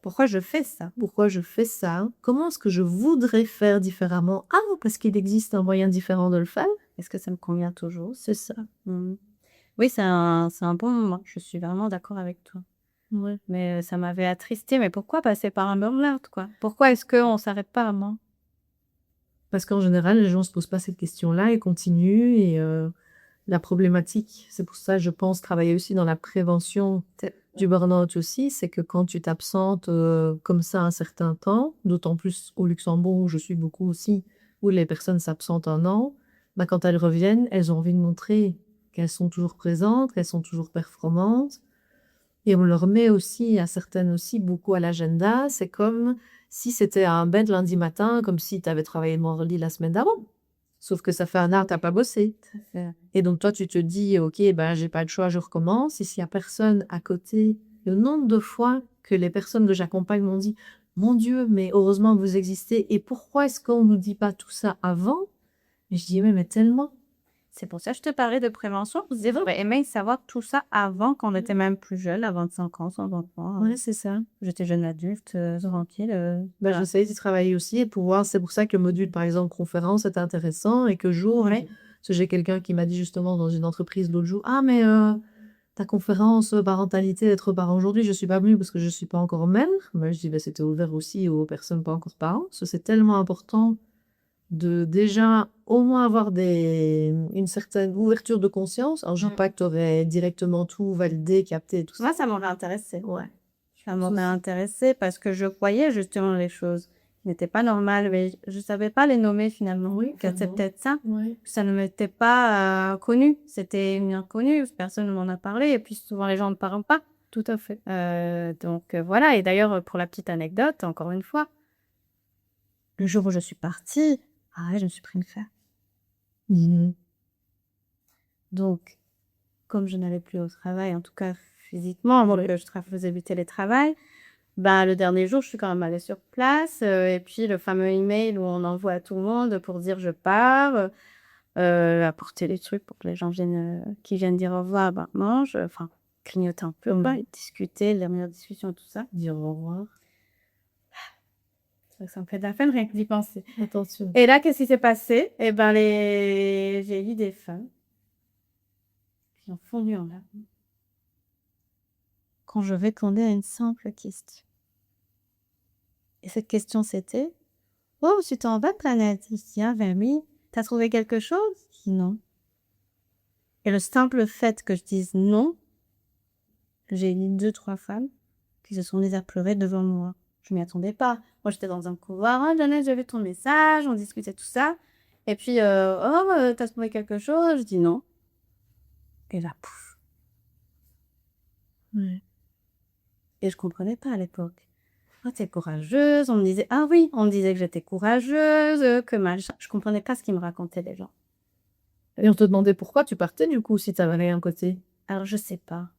Pourquoi je fais ça? Pourquoi je fais ça? Comment est-ce que je voudrais faire différemment? Ah, parce qu'il existe un moyen différent de le faire? Est-ce que ça me convient toujours? C'est ça. Oui, c'est un bon moment. Je suis vraiment d'accord avec toi. Ouais. Mais ça m'avait attristée. Mais pourquoi passer par un burn-out, quoi? Pourquoi est-ce qu'on s'arrête pas à moi? Parce qu'en général, les gens se posent pas cette question-là et continuent. Et la problématique, c'est pour ça, je pense, travailler aussi dans la prévention du burn-out aussi, c'est que quand tu t'absentes comme ça un certain temps, d'autant plus au Luxembourg où je suis beaucoup aussi, où les personnes s'absentent un an, bah, quand elles reviennent, elles ont envie de montrer qu'elles sont toujours présentes, qu'elles sont toujours performantes. Et on leur met aussi, à certaines aussi, beaucoup à l'agenda. C'est comme si c'était un bed lundi matin, comme si tu avais travaillé le vendredi la semaine d'avant. Sauf que ça fait un an que tu n'as pas bossé. Et donc toi, tu te dis, ok, ben j'ai pas le choix, je recommence. Et s'il y a personne à côté, le nombre de fois que les personnes que j'accompagne m'ont dit, mon Dieu, mais heureusement que vous existez. Et pourquoi est-ce qu'on nous dit pas tout ça avant? Et je dis, mais tellement. C'est pour ça que je te parlais de prévention. Je disais, j'aurais aimé savoir tout ça avant qu'on était même plus jeune, à 25 ans, sans enfant. Ouais, c'est ça. J'étais jeune adulte, tranquille. Ben, Voilà. j'essaie d'y travailler aussi et pouvoir. C'est pour ça que le module, par exemple, conférence, est intéressant et que jour, Ouais. parce que j'ai quelqu'un qui m'a dit justement dans une entreprise l'autre jour, ah, mais ta conférence parentalité, être parent aujourd'hui, je suis pas venue parce que je suis pas encore mère. Mais je dis, ben, c'était ouvert aussi aux personnes pas encore parents. Parce que c'est tellement important de déjà au moins avoir une certaine ouverture de conscience. Alors, je dis pas que tu aurais directement tout validé, capté, tout ça. Moi, ça m'aurait intéressé. Ouais. Ça m'aurait intéressé parce que je voyais justement les choses. n'étaient pas normales, mais je savais pas les nommer finalement. Oui, Que c'est clairement. peut-être ça. Ouais. Ça ne m'était pas connu. C'était une inconnue. Personne ne m'en a parlé. Et puis souvent, les gens ne parlent pas. Tout à fait. Donc voilà. Et d'ailleurs, pour la petite anecdote, encore une fois, le jour où je suis partie, je me suis pris une fer. Mmh. Donc, comme je n'allais plus au travail, en tout cas physiquement, je faisais du télétravail, le dernier jour, je suis quand même allée sur place. Et puis, le fameux email où on envoie à tout le monde pour dire je pars, apporter les trucs pour que les gens qui viennent dire au revoir, mangent, enfin, grignoter un peu, Ouais. discuter, la meilleure discussion, tout ça. Dire au revoir. Ça me fait de la peine rien que d'y penser. Attention. Et là, qu'est-ce qui s'est passé? Eh ben, j'ai eu des femmes qui ont fondu en larmes quand je répondais à une simple question. Et cette question, c'était: «Oh, tu t'en vas, planète?» Je dis: «Ah ben oui. T'as trouvé quelque chose?» Je dis: «Non». Et le simple fait que je dise non, j'ai eu 2-3 femmes qui se sont mises à pleurer devant moi. Je m'y attendais pas. Moi, j'étais dans un couloir: «Ah Jeannette, j'ai vu ton message», on discutait tout ça. Et puis, t'as trouvé quelque chose?» Je dis: «Non». Et là, pouf. Ouais. Et je comprenais pas à l'époque. «Oh, tu es courageuse», on me disait on me disait que j'étais courageuse, que machin. Je comprenais pas ce qu'ils me racontaient les gens. Et on te demandait pourquoi tu partais du coup, si tu avais rien à côté? Alors je sais pas.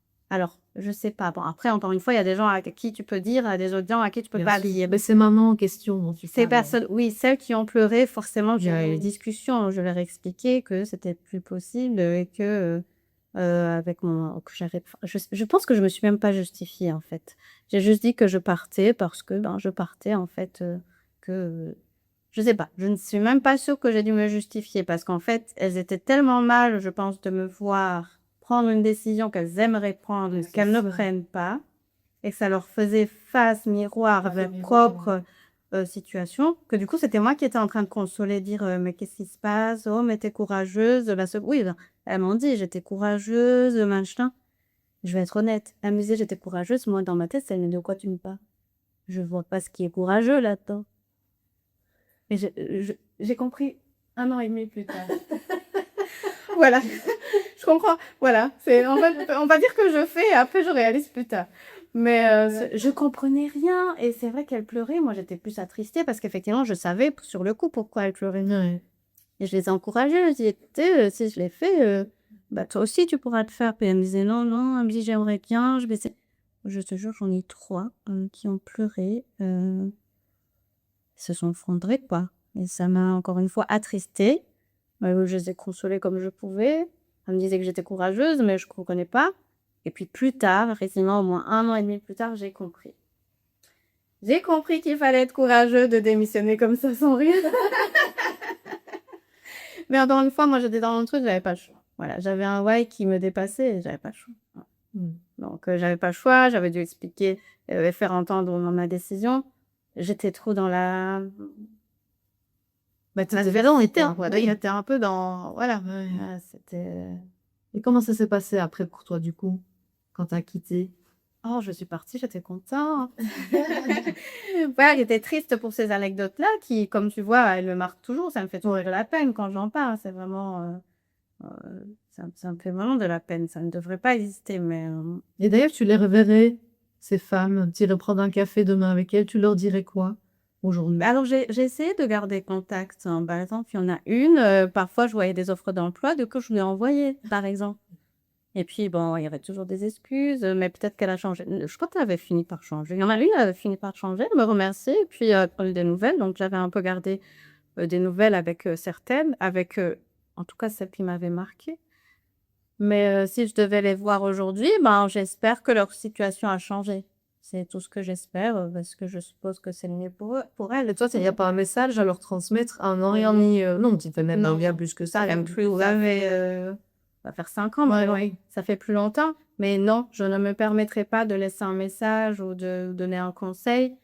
Bon, après encore une fois, il y a des gens à qui tu peux dire, des autres gens à qui tu peux Bien pas sûr. dire. Mais c'est maman en question dont tu Ces parles. personnes, oui, celles qui ont pleuré, forcément, j'ai eu Oui. une discussion. Je leur ai expliqué que c'était plus possible et que, avec que j'avais, je pense que je me suis même pas justifiée, en fait. J'ai juste dit que je partais parce que, je partais, en fait, que, je sais pas. Je ne suis même pas sûre que j'ai dû me justifier parce qu'en fait, elles étaient tellement mal, je pense, de me voir prendre une décision qu'elles aimeraient prendre, Ouais, c'est qu'elles ne ça. prennent pas, et que ça leur faisait face miroir Ouais, avec miroir, propre situation, que du coup, c'était moi qui étais en train de consoler, dire mais qu'est-ce qui se passe? Oh, mais t'es courageuse. Oui, elles m'ont dit, j'étais courageuse, machin. Je vais être honnête. Elles me disaient, j'étais courageuse. Moi, dans ma tête, c'est de quoi tu me parles? Je vois pas ce qui est courageux là-dedans. Et j'ai compris 1 an et demi plus tard. Voilà. Je comprends. Voilà. En fait, on va dire que je fais et après je réalise plus tard. Mais je comprenais rien. Et c'est vrai qu'elle pleurait. Moi, j'étais plus attristée parce qu'effectivement, je savais sur le coup pourquoi elle pleurait. Ouais. Et je les ai encouragées. Je disais, écoutez, si je l'ai fait, toi aussi, tu pourras le faire. Puis elle me disait, non, non. Elle me dit, j'aimerais bien. Je te jure, j'en ai 3 qui ont pleuré. Se sont effondrés, quoi. Et ça m'a encore une fois attristée. Je les ai consolées comme je pouvais. Elle me disait que j'étais courageuse, mais je ne comprenais pas. Et puis plus tard, effectivement, au moins 1 an et demi plus tard, j'ai compris. J'ai compris qu'il fallait être courageux de démissionner comme ça sans rien. Mais encore une fois, moi, j'étais dans mon truc, j'avais pas le choix. Voilà, j'avais un why qui me dépassait et j'avais pas le choix. Donc, j'avais pas le choix, j'avais dû expliquer, faire entendre ma décision. J'étais trop dans la... J'étais un peu dans... Voilà. Ouais. C'était... Et comment ça s'est passé après pour toi du coup, quand tu as quitté? Oh, je suis partie, j'étais contente. Voilà, j'étais triste pour ces anecdotes-là qui, comme tu vois, elles me marquent toujours. Ça me fait toujours de la peine quand j'en parle. C'est vraiment... ça me fait vraiment de la peine. Ça ne devrait pas exister, mais... Et d'ailleurs, tu les reverrais, ces femmes, tu irais prendre un café demain avec elles, tu leur dirais quoi aujourd'hui? Alors, j'ai essayé de garder contact, hein. Par exemple, il y en a une, parfois, je voyais des offres d'emploi, du coup, je lui ai envoyé, par exemple. Et puis, bon, il y avait toujours des excuses, mais peut-être qu'elle a changé. Je crois qu'elle avait fini par changer. Il y en a une, elle avait fini par changer, elle me remercier, et puis prendre des nouvelles. Donc, j'avais un peu gardé des nouvelles avec certaines, avec en tout cas celles qui m'avaient marquée. Mais si je devais les voir aujourd'hui, j'espère que leur situation a changé. C'est tout ce que j'espère, parce que je suppose que c'est le mieux pour eux, pour elles. Et toi, il n'y a pas un message à leur transmettre? Un an et demi, non, tu fais même Non. bien plus que ça. Même plus, ça va faire 5 ans Ouais, maintenant. ouais. Ça fait plus longtemps. Mais non, je ne me permettrai pas de laisser un message ou de donner un conseil.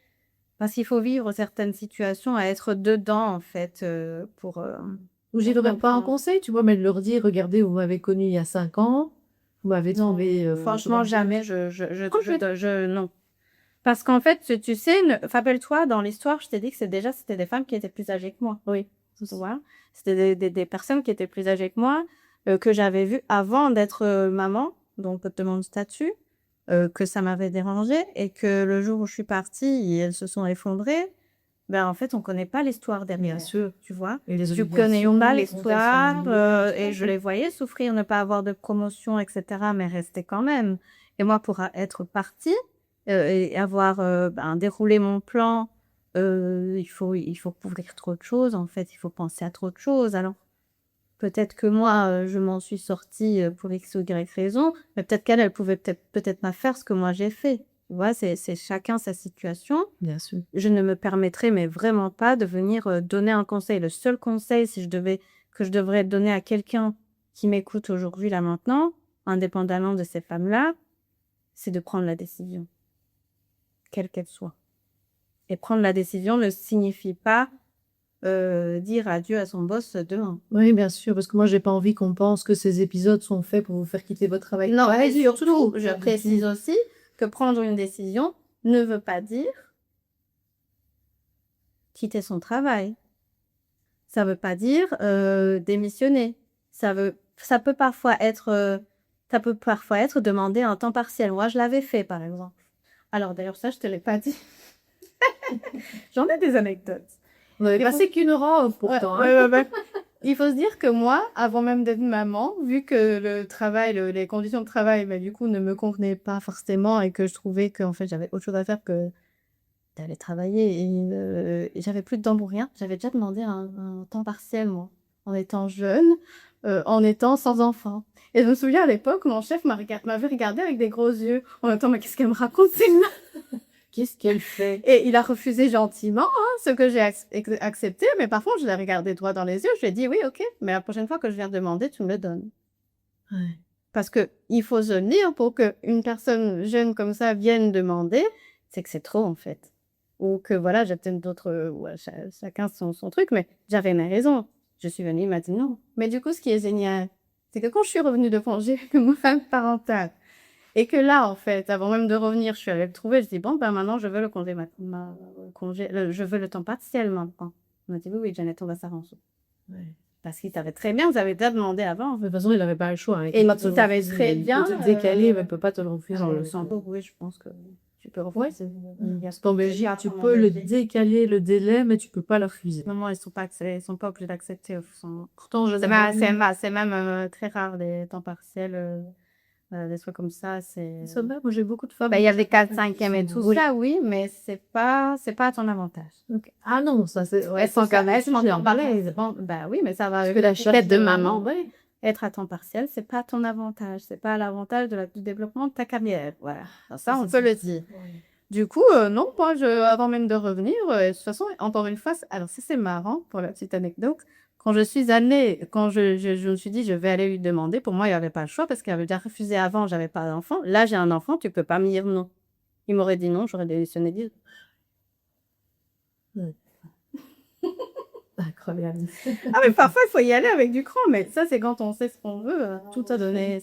Parce qu'il faut vivre certaines situations, à être dedans, en fait, pour... Ou j'y donnerais pas un comprendre. conseil, tu vois, mais de leur dire, regardez, vous m'avez connu il y a 5 ans, vous m'avez Non, tombé. franchement, jamais. Non. Parce qu'en fait, tu sais, rappelle-toi, dans l'histoire, je t'ai dit que c'était des femmes qui étaient plus âgées que moi. Oui. Tu vois? C'était des personnes qui étaient plus âgées que moi, que j'avais vues avant d'être maman, donc de mon statut, que ça m'avait dérangée et que le jour où je suis partie, elles se sont effondrées. Ben, en fait, on connaît pas l'histoire derrière. Bien sûr. Tu vois? Et les Je connais obligations, pas les l'histoire, contextes et je les voyais souffrir, ne pas avoir de promotion, etc., mais rester quand même. Et moi, pour être partie et avoir déroulé mon plan, il faut couvrir trop de choses, en fait. Il faut penser à trop de choses. Alors, peut-être que moi, je m'en suis sortie pour X ou Y raison, mais peut-être qu'elle, elle pouvait peut-être pas faire ce que moi j'ai fait. Tu vois, c'est chacun sa situation. Bien sûr. Je ne me permettrais mais vraiment pas de venir donner un conseil. Le seul conseil, que je devrais donner à quelqu'un qui m'écoute aujourd'hui, là, maintenant, indépendamment de ces femmes-là, c'est de prendre la décision, quelle qu'elle soit. Et prendre la décision ne signifie pas dire adieu à son boss demain. Oui, bien sûr, parce que moi, j'ai pas envie qu'on pense que ces épisodes sont faits pour vous faire quitter votre travail. Non, Ouais, et surtout, je précise aussi que prendre une décision ne veut pas dire quitter son travail. Ça veut pas dire démissionner. Ça peut parfois être demander un temps partiel. Moi, je l'avais fait, par exemple. Alors d'ailleurs, ça, je te l'ai pas dit. J'en ai des anecdotes. On avait passé qu'une heure pourtant. Ouais. Il faut se dire que moi, avant même d'être maman, vu que le travail, les conditions de travail, du coup, ne me convenaient pas forcément et que je trouvais qu'en fait, j'avais autre chose à faire que d'aller travailler et j'avais plus de temps pour rien. J'avais déjà demandé un temps partiel, moi, en étant jeune, en étant sans enfant. Et je me souviens, à l'époque, mon chef m'avait regardé avec des gros yeux. En même temps, mais qu'est-ce qu'elle me raconte, celle-là? Qu'est-ce qu'elle fait? Et il a refusé gentiment, ce que j'ai accepté, mais par contre, je l'ai regardé droit dans les yeux. Je lui ai dit, oui, ok, mais la prochaine fois que je viens demander, tu me le donnes. Ouais. Parce que il faut se dire, pour qu'une personne jeune comme ça vienne demander, c'est que c'est trop, en fait. Ou que voilà, j'ai peut-être d'autres, chacun son truc, mais j'avais mes raisons. Je suis venue, il m'a dit non. Mais du coup, ce qui est génial, c'est que quand je suis revenue de congé, que mon femme parentale, et que là, en fait, avant même de revenir, je suis allée le trouver, je dis bon, maintenant, je veux le congé, je veux le temps partiel maintenant. Il m'a dit oui, Jeannette, on va s'arranger. Ouais. Parce qu'il savait très bien, vous avez déjà demandé avant. De toute façon, il n'avait pas le choix. Hein. Et il savait très bien. Il peut te décaler, mais il ne peut pas te le refuser. Dans le Luxembourg, oui, je pense que tu peux refuser. En Belgique, tu peux le décaler le délai, mais tu peux pas le refuser. Non, ils sont pas obligés d'accepter. Pourtant, C'est même très rare les temps partiels, des trucs comme ça. Moi, j'ai beaucoup de femmes. Il y a des 4/5e et tout ça, oui, mais c'est pas à ton avantage. Okay. Ah non, ça c'est. Ouais, elles sont quand même. Oui, mais ça va. Parce que la tête de maman. Ouais. Être à temps partiel, c'est pas à ton avantage. C'est pas à l'avantage du développement de ta carrière. Voilà. Ça, on peut le dire. Ouais. Du coup, non, moi, avant même de revenir, de toute façon, encore une fois, alors ça, c'est marrant pour la petite anecdote. Quand je suis allée, quand je me suis dit, je vais aller lui demander, pour moi, il n'y avait pas le choix parce qu'elle avait déjà refusé avant, j'avais pas d'enfant. Là, j'ai un enfant, tu peux pas me dire non. Il m'aurait dit non, j'aurais démissionné. Incroyable. Ah, mais parfois, il faut y aller avec du cran, mais ça, c'est quand on sait ce qu'on veut. Tout à donner,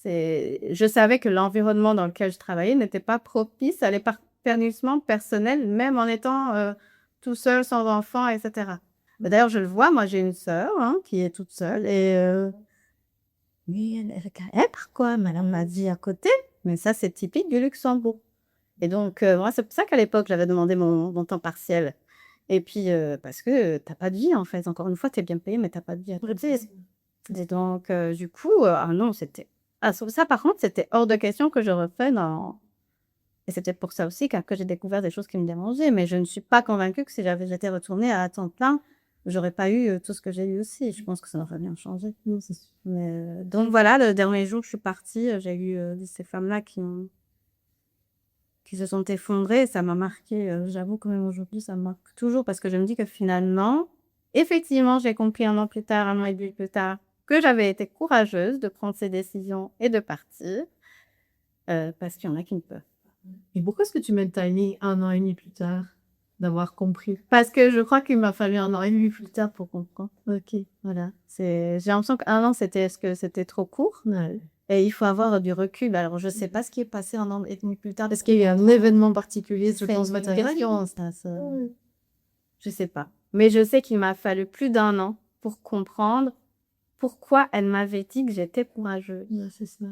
je savais que l'environnement dans lequel je travaillais n'était pas propice à l'épanouissement personnel, même en étant tout seul, sans enfant, etc. D'ailleurs, je le vois, moi, j'ai une sœur qui est toute seule et oui, elle part quoi, madame m'a dit à côté, mais ça, c'est typique du Luxembourg. Et donc, moi, c'est pour ça qu'à l'époque, j'avais demandé mon temps partiel. Et puis, parce que t'as pas de vie, en fait. Encore une fois, t'es bien payé, mais t'as pas de vie à côté. Et donc, du coup, non, c'était... Ah, ça, par contre, c'était hors de question que je refais dans... Et c'était pour ça aussi que j'ai découvert des choses qui me dérangeaient. Mais je ne suis pas convaincue que si j'étais retournée à temps plein, j'aurais pas eu tout ce que j'ai eu aussi. Je pense que ça aurait bien changé. Non, c'est sûr. Mais, donc, voilà, le dernier jour, je suis partie. J'ai eu ces femmes-là qui se sont effondrées. Ça m'a marqué. J'avoue que même aujourd'hui, ça me marque toujours parce que je me dis que finalement, effectivement, j'ai compris 1 an plus tard, 1 an et demi plus tard, que j'avais été courageuse de prendre ces décisions et de partir parce qu'il y en a qui ne peuvent. Et pourquoi est-ce que tu mets le timing 1 an et demi plus tard d'avoir compris? Parce que je crois qu'il m'a fallu 1 an et demi plus tard pour comprendre. Ok. Voilà. J'ai l'impression qu'1 an, c'était trop court. Ouais. Et il faut avoir du recul. Alors, je sais pas ce qui est passé un an et demi plus tard. Est-ce qu'il y a eu un événement particulier sur C'est ton une matériel? question, ça. Je sais pas. Mais je sais qu'il m'a fallu plus d'un an pour comprendre pourquoi elle m'avait dit que j'étais courageuse. Ouais, c'est ça.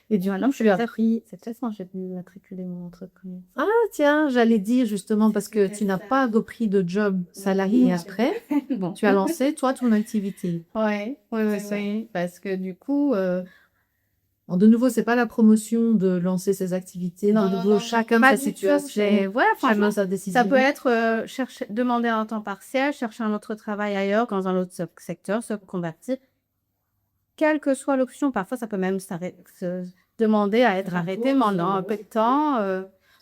Et du Maintenant, coup, tu lui as appris. c'est peut-être quand j'ai dû matriculer mon entreprise. Ah, tiens, j'allais dire justement parce que tu n'as pas repris de job salarié après. Bon. Tu as lancé, toi, ton activité. Ouais, oui. Parce que du coup, Alors, de nouveau, c'est pas la promotion de lancer ses activités. Non, De non, nouveau, non, chacun pas sa du tout. situation, Voilà, franchement, chacun sa décision. ça peut être demander un temps partiel, chercher un autre travail ailleurs, dans un autre secteur, se convertir. Quelle que soit l'option, parfois ça peut même se demander à être arrêté pendant un peu de temps.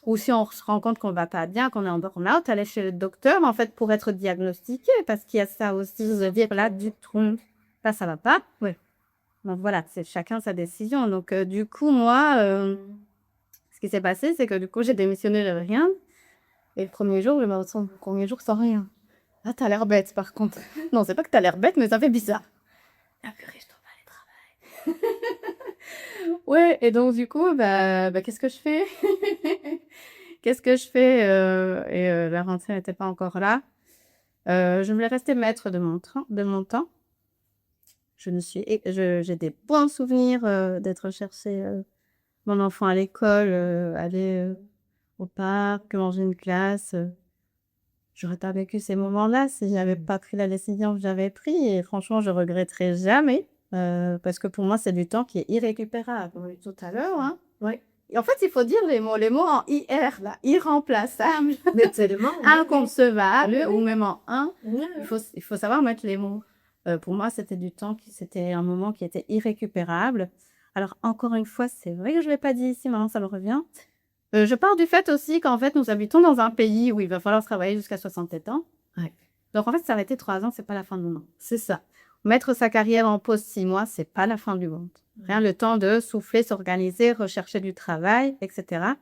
Ou si on se rend compte qu'on va pas bien, qu'on est en burn-out, aller chez le docteur, en fait, pour être diagnostiqué, parce qu'il y a ça aussi, de dire là, du tout, là, ça va pas. Ouais. Donc voilà, c'est chacun sa décision. Donc du coup, moi, ce qui s'est passé, c'est que du coup, j'ai démissionné de rien. Et le premier jour, je me retrouve le premier jour sans rien. Ah, t'as l'air bête, par contre. Non, c'est pas que t'as l'air bête, mais ça fait bizarre. Ah, purée, je dois pas aller travailler. Ouais, et donc du coup, qu'est-ce que je fais? Qu'est-ce que je fais? La rentrée n'était pas encore là. Je voulais rester maître de mon temps. J'ai des bons souvenirs d'être chercher mon enfant à l'école, aller au parc, manger une classe. J'aurais pas vécu ces moments-là si j'avais pas pris la décision que j'avais prise. Et franchement, je regretterai jamais parce que pour moi, c'est du temps qui est irrécupérable, comme on dit tout à l'heure. Hein. Ouais. Et en fait, il faut dire les mots en IR, là, irremplaçable, Mais tellement. inconcevable, Oui. ou même en un. Ouais. Il faut savoir mettre les mots. Pour moi, c'était un moment qui était irrécupérable. Alors, encore une fois, c'est vrai que je ne l'ai pas dit ici, maintenant ça me revient. Je pars du fait aussi qu'en fait, nous habitons dans un pays où il va falloir travailler jusqu'à 67 ans. Ouais. Donc, en fait, s'arrêter 3 ans, c'est pas la fin du monde. C'est ça. Mettre sa carrière en pause 6 mois, c'est pas la fin du monde. Rien, le temps de souffler, s'organiser, rechercher du travail, etc.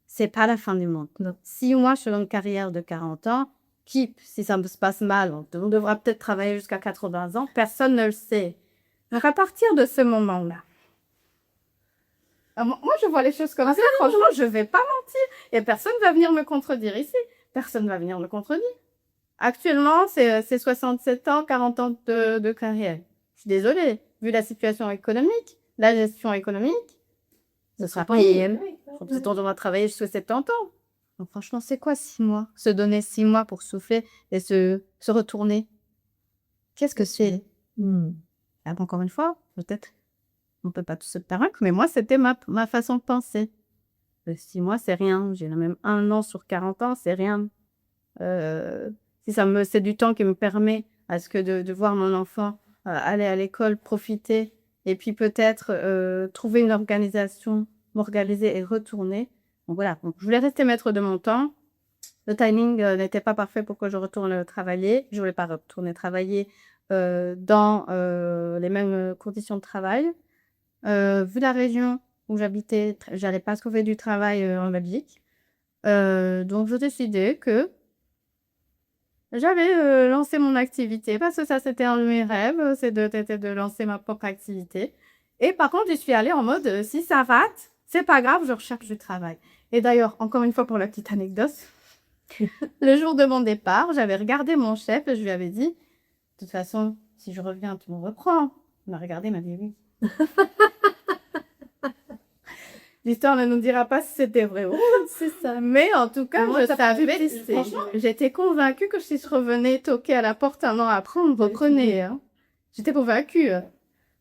C'est pas la fin du monde. Non. 6 mois sur une carrière de 40 ans, qui, si ça se passe mal, on devra peut-être travailler jusqu'à 80 ans, personne ne le sait. Donc, à partir de ce moment-là, moi, je vois les choses comme ça. Franchement, je vais pas mentir. Et personne va venir me contredire ici. Personne va venir me contredire. Actuellement, c'est 67 ans, 40 ans de carrière. Je suis désolée. Vu la situation économique, la gestion économique, ce sera pas IM. On devra travailler jusqu'à 70 ans. Donc, franchement, c'est quoi 6 mois? Se donner 6 mois pour souffler et se retourner. Qu'est-ce que c'est? Encore une fois, peut-être, on peut pas tous se permettre, mais moi, c'était ma façon de penser. 6 mois, c'est rien. J'ai même 1 an sur 40 ans, c'est rien. C'est du temps qui me permet à ce que de voir mon enfant aller à l'école, profiter, et puis peut-être trouver une organisation, m'organiser et retourner. Donc voilà, donc, je voulais rester maître de mon temps. Le timing n'était pas parfait pour que je retourne travailler. Je voulais pas retourner travailler dans les mêmes conditions de travail. Vu la région où j'habitais, j'allais pas trouver du travail en Belgique. Donc, je décidais que j'avais lancé mon activité parce que ça, c'était un de mes rêves, c'était de lancer ma propre activité. Et par contre, je suis allée en mode, si ça rate, c'est pas grave, je recherche du travail. Et d'ailleurs, encore une fois pour la petite anecdote, le jour de mon départ, j'avais regardé mon chef et je lui avais dit, de toute façon, si je reviens, tu me reprends. Il m'a regardé, il m'a dit oui. L'histoire ne nous dira pas si c'était vrai ou non. C'est ça. Mais en tout cas, moi, je ça savais, fait tester. j'étais convaincue que si je revenais toquer à la porte 1 an après, on me reprenait. Hein. J'étais convaincue.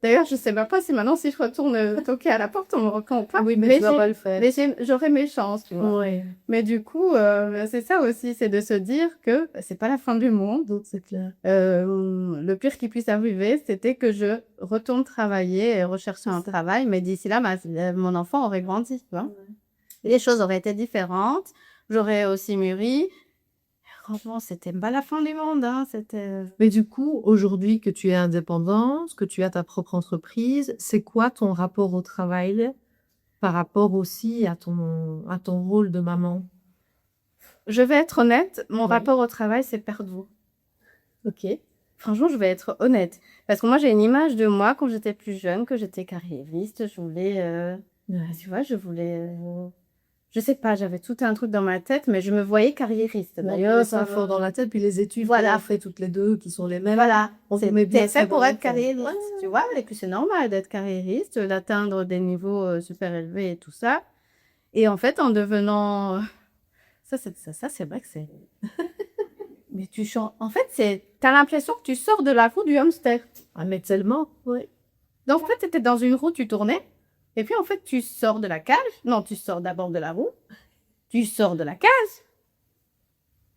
D'ailleurs, je sais même pas si maintenant, si je retourne toquer à la porte, on me reprend ou pas. Oui, mais tu vas pas le faire. Mais j'aurais mes chances, tu vois. Ouais. Mais du coup, c'est ça aussi, c'est de se dire que c'est pas la fin du monde. Donc, c'est clair. Le pire qui puisse arriver, c'était que je retourne travailler et rechercher un travail. Mais d'ici là, mon enfant aurait grandi, tu vois. Ouais. Les choses auraient été différentes. J'aurais aussi mûri. Franchement, c'était pas la fin du monde. Hein. Mais du coup, aujourd'hui que tu es indépendante, que tu as ta propre entreprise, c'est quoi ton rapport au travail par rapport aussi à ton rôle de maman? Je vais être honnête, mon Oui. rapport au travail, c'est perdu. Ok. franchement, je vais être honnête. Parce que moi, j'ai une image de moi quand j'étais plus jeune, que j'étais carriériste. Je voulais, tu vois, je sais pas, j'avais tout un truc dans ma tête, mais je me voyais carriériste. D'ailleurs, ça fort dans la tête, puis les études qu'on a fait toutes les deux, qui sont les mêmes. Voilà, On vous met bien c'est ça fait dans pour la être tête. carriériste, Ouais. tu vois. Et puis c'est normal d'être carriériste, d'atteindre des niveaux super élevés et tout ça. Et en fait, en devenant... Ça, c'est vrai que c'est... Mais tu changes... En fait, t'as l'impression que tu sors de la roue du hamster. Ah, mais tellement, ouais. Donc, en fait, t'étais dans une roue, tu tournais. Et puis, en fait, tu sors de la cage. Non, tu sors d'abord de la roue. Tu sors de la cage.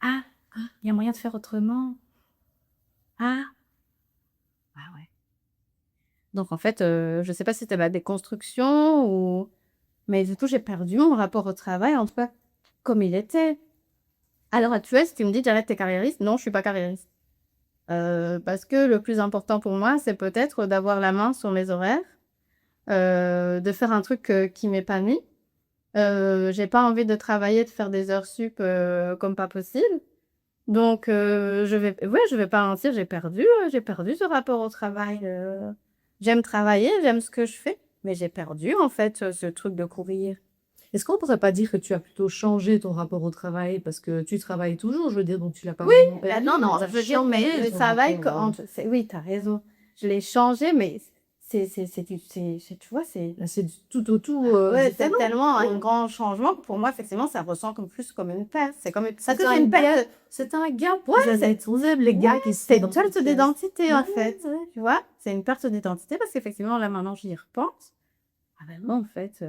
Ah, il y a moyen de faire autrement. Ah ouais. Donc, en fait, je sais pas si c'était ma déconstruction ou... Mais du coup, j'ai perdu mon rapport au travail, en tout cas, comme il était. À l'heure actuelle, si tu me dis, Janet, t'es carriériste? Non, je suis pas carriériste. Parce que le plus important pour moi, c'est peut-être d'avoir la main sur mes horaires, de faire un truc qui m'épanouit. J'ai pas envie de travailler, de faire des heures sup comme pas possible. Donc, je vais pas mentir, j'ai perdu ce rapport au travail. J'aime travailler, j'aime ce que je fais, mais j'ai perdu en fait ce truc de courir. Est-ce qu'on pourrait pas dire que tu as plutôt changé ton rapport au travail parce que tu travailles toujours, je veux dire, donc tu l'as pas vraiment perdu, Non, tu as je veux dire, mais changé le ton travail, rapport, oui, t'as raison. Je l'ai changé, mais tu vois, là, c'est du tout au tout ouais, c'est différent. tellement Ouais. un grand changement que pour moi, effectivement, ça ressent plus comme une perte. C'est comme parce C'est que un c'est une gap, perte. c'est un gap, Ouais, Jeannette. On aime les gars qui c'est une s'identifient perte à- d'identité, en Ouais, fait. ouais. Tu vois, c'est une perte d'identité parce qu'effectivement, là, maintenant, j'y repense. Ah ben non, en fait.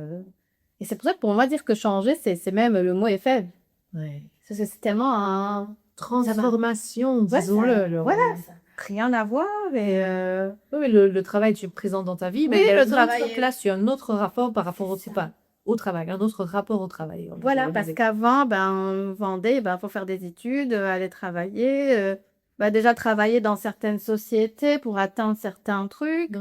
Et c'est pour ça que pour moi, dire que changer, c'est même le mot est faible. Ouais. Parce que c'est tellement un. Transformation, Ouais, disons-le. voilà, ça n'a rien à voir. Et Oui, mais le travail, tu es présent dans ta vie, mais oui, il y a le une travail autre place, tu as un autre rapport par rapport au, pas, au travail, un autre rapport au travail. voilà, parce qu'avant, ben, on vendait, ben, faut faire des études, aller travailler, ben, déjà travailler dans certaines sociétés pour atteindre certains trucs,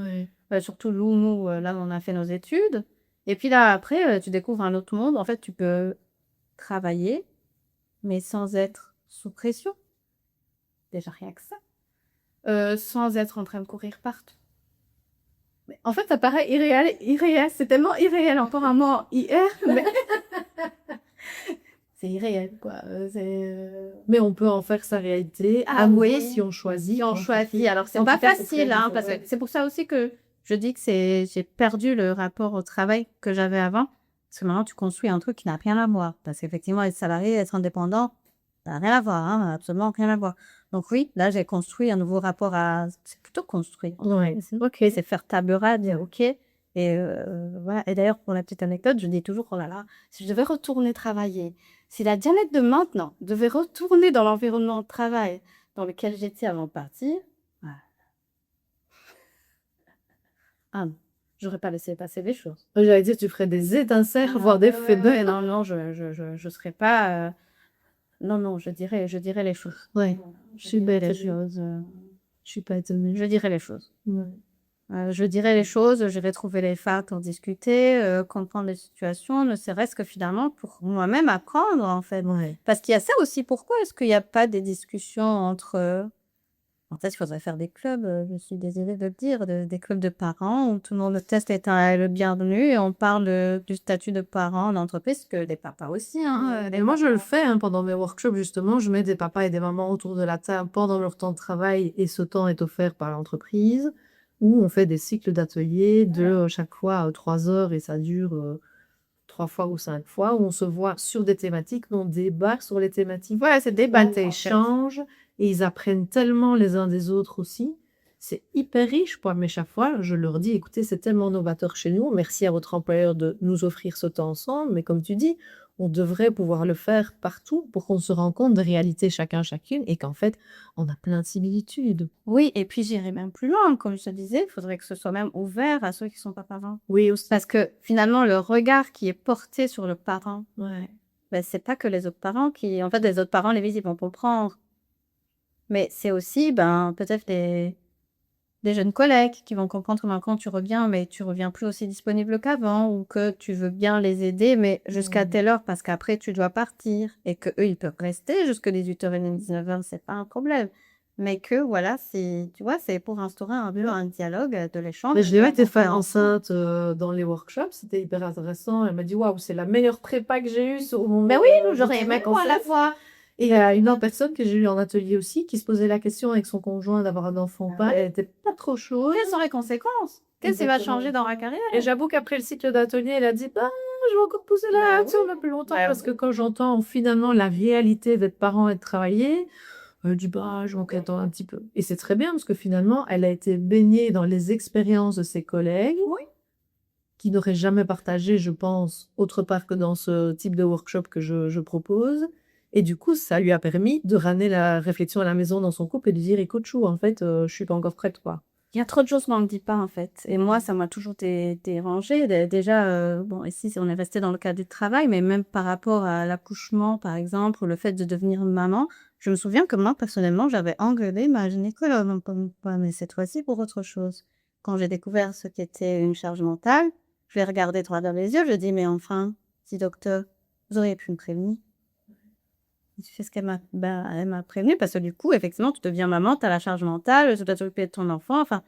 Ouais. surtout nous, là, on a fait nos études. Et puis là, après, tu découvres un autre monde. En fait, tu peux travailler, mais sans être sous pression. Déjà rien que ça. Sans être en train de courir partout. Mais en fait, ça paraît irréel. C'est tellement irréel, encore un mot hier, mais c'est irréel, quoi. Mais on peut en faire sa réalité, Ah avouer oui, si on choisit. si on choisit. Alors, c'est En pas tout cas, c'est facile, très hein, différent. parce que c'est pour ça aussi que je dis que j'ai perdu le rapport au travail que j'avais avant. Parce que maintenant, tu construis un truc qui n'a rien à voir. Parce qu'effectivement, être salarié, être indépendant, ça n'a rien à voir, hein, absolument rien à voir. Donc oui, là, j'ai construit un nouveau rapport à... C'est plutôt construire. Ouais. Ok, c'est faire table rase, dire ok. Et voilà. Et d'ailleurs, pour la petite anecdote, je dis toujours, oh là là, si je devais retourner travailler, si la Janet de maintenant devait retourner dans l'environnement de travail dans lequel j'étais avant de partir, ah ah non, j'aurais pas laissé passer les choses. J'allais dire, tu ferais des étincelles, voire des feux Ouais, d'œil. non, je serais pas... Non, je dirais les choses. Ouais, je suis belle. Les Je choses. suis pas étonnée. Je dirais les choses. Ouais. Je dirais les choses, j'irai trouver les facts, en discuter, comprendre les situations, ne serait-ce que finalement pour moi-même apprendre, en fait. Ouais. Parce qu'il y a ça aussi. Pourquoi est-ce qu'il n'y a pas des discussions entre... En fait, il faudrait faire des clubs, je suis désolée de le dire, des clubs de parents où tout le monde le test est le bienvenu et on parle du statut de parent en entreprise, que les papas aussi. Hein, Et moi, je le fais pendant mes workshops, justement. Je mets des papas et des mamans autour de la table pendant leur temps de travail et ce temps est offert par l'entreprise où on fait des cycles d'ateliers de chaque fois 3 heures et ça dure 3 fois ou 5 fois où on se voit sur des thématiques, on débat sur les thématiques. Voilà, c'est Ils débattre. échangent et ils apprennent tellement les uns des autres aussi. C'est hyper riche, quoi. Mais chaque fois, je leur dis, écoutez, c'est tellement novateur chez nous. Merci à votre employeur de nous offrir ce temps ensemble. Mais comme tu dis, on devrait pouvoir le faire partout pour qu'on se rende compte des réalités chacune et qu'en fait, on a plein de similitudes. Oui, et puis j'irai même plus loin. Comme je te disais, il faudrait que ce soit même ouvert à ceux qui ne sont pas parents. Oui, aussi. Parce que finalement, le regard qui est porté sur le parent, Ouais. ben, c'est pas que les autres parents qui... En fait, les autres parents, les visites vont comprendre. Mais c'est aussi, ben, peut-être des jeunes collègues qui vont comprendre que quand tu reviens, mais tu reviens plus aussi disponible qu'avant ou que tu veux bien les aider, mais jusqu'à telle heure parce qu'après, tu dois partir et qu'eux, ils peuvent rester jusqu'à 18h30, 19h, c'est pas un problème. mais que voilà, tu vois, c'est pour instaurer un peu un dialogue, de l'échange. Mais je l'ai été faire enceinte dans les workshops, c'était hyper intéressant. Elle m'a dit waouh, c'est la meilleure prépa que j'ai eue sur mon. Ben oui, j'aurais aimé en moi la voir. Et il y a une autre personne que j'ai eue en atelier aussi qui se posait la question avec son conjoint d'avoir un enfant ou pas. Elle était pas trop chaude. Quelles sont les conséquences? Qu'est-ce qui va Exactement. changer dans la carrière? Et j'avoue qu'après le cycle d'atelier, elle a dit bah, je vais encore pousser la Bah sur le plus longtemps Bah parce que quand j'entends finalement la réalité d'être parent et de travailler, elle dit bah, je vais encore attendre un petit peu. Et c'est très bien parce que finalement, elle a été baignée dans les expériences de ses collègues Oui. qui n'auraient jamais partagé, je pense, autre part que dans ce type de workshop que je propose. Et du coup, ça lui a permis de ramener la réflexion à la maison dans son couple et de dire écoute, chou, en fait, je suis pas encore prête, quoi. Il y a trop de choses qu'on ne dit pas, en fait. Et moi, ça m'a toujours dérangée. Déjà, bon, ici, on est resté dans le cadre du travail, mais même par rapport à l'accouchement, par exemple, ou le fait de devenir maman, je me souviens que moi, personnellement, j'avais engueulé ma gynécologue, mais cette fois-ci pour autre chose. Quand j'ai découvert ce qu'était une charge mentale, je l'ai regardé droit dans les yeux, je dis, mais enfin, si docteur, vous auriez pu me prévenir. Tu sais ce qu'elle m'a elle m'a prévenue parce que du coup, effectivement, tu deviens maman, tu as la charge mentale, tu dois t'occuper de ton enfant. Enfin,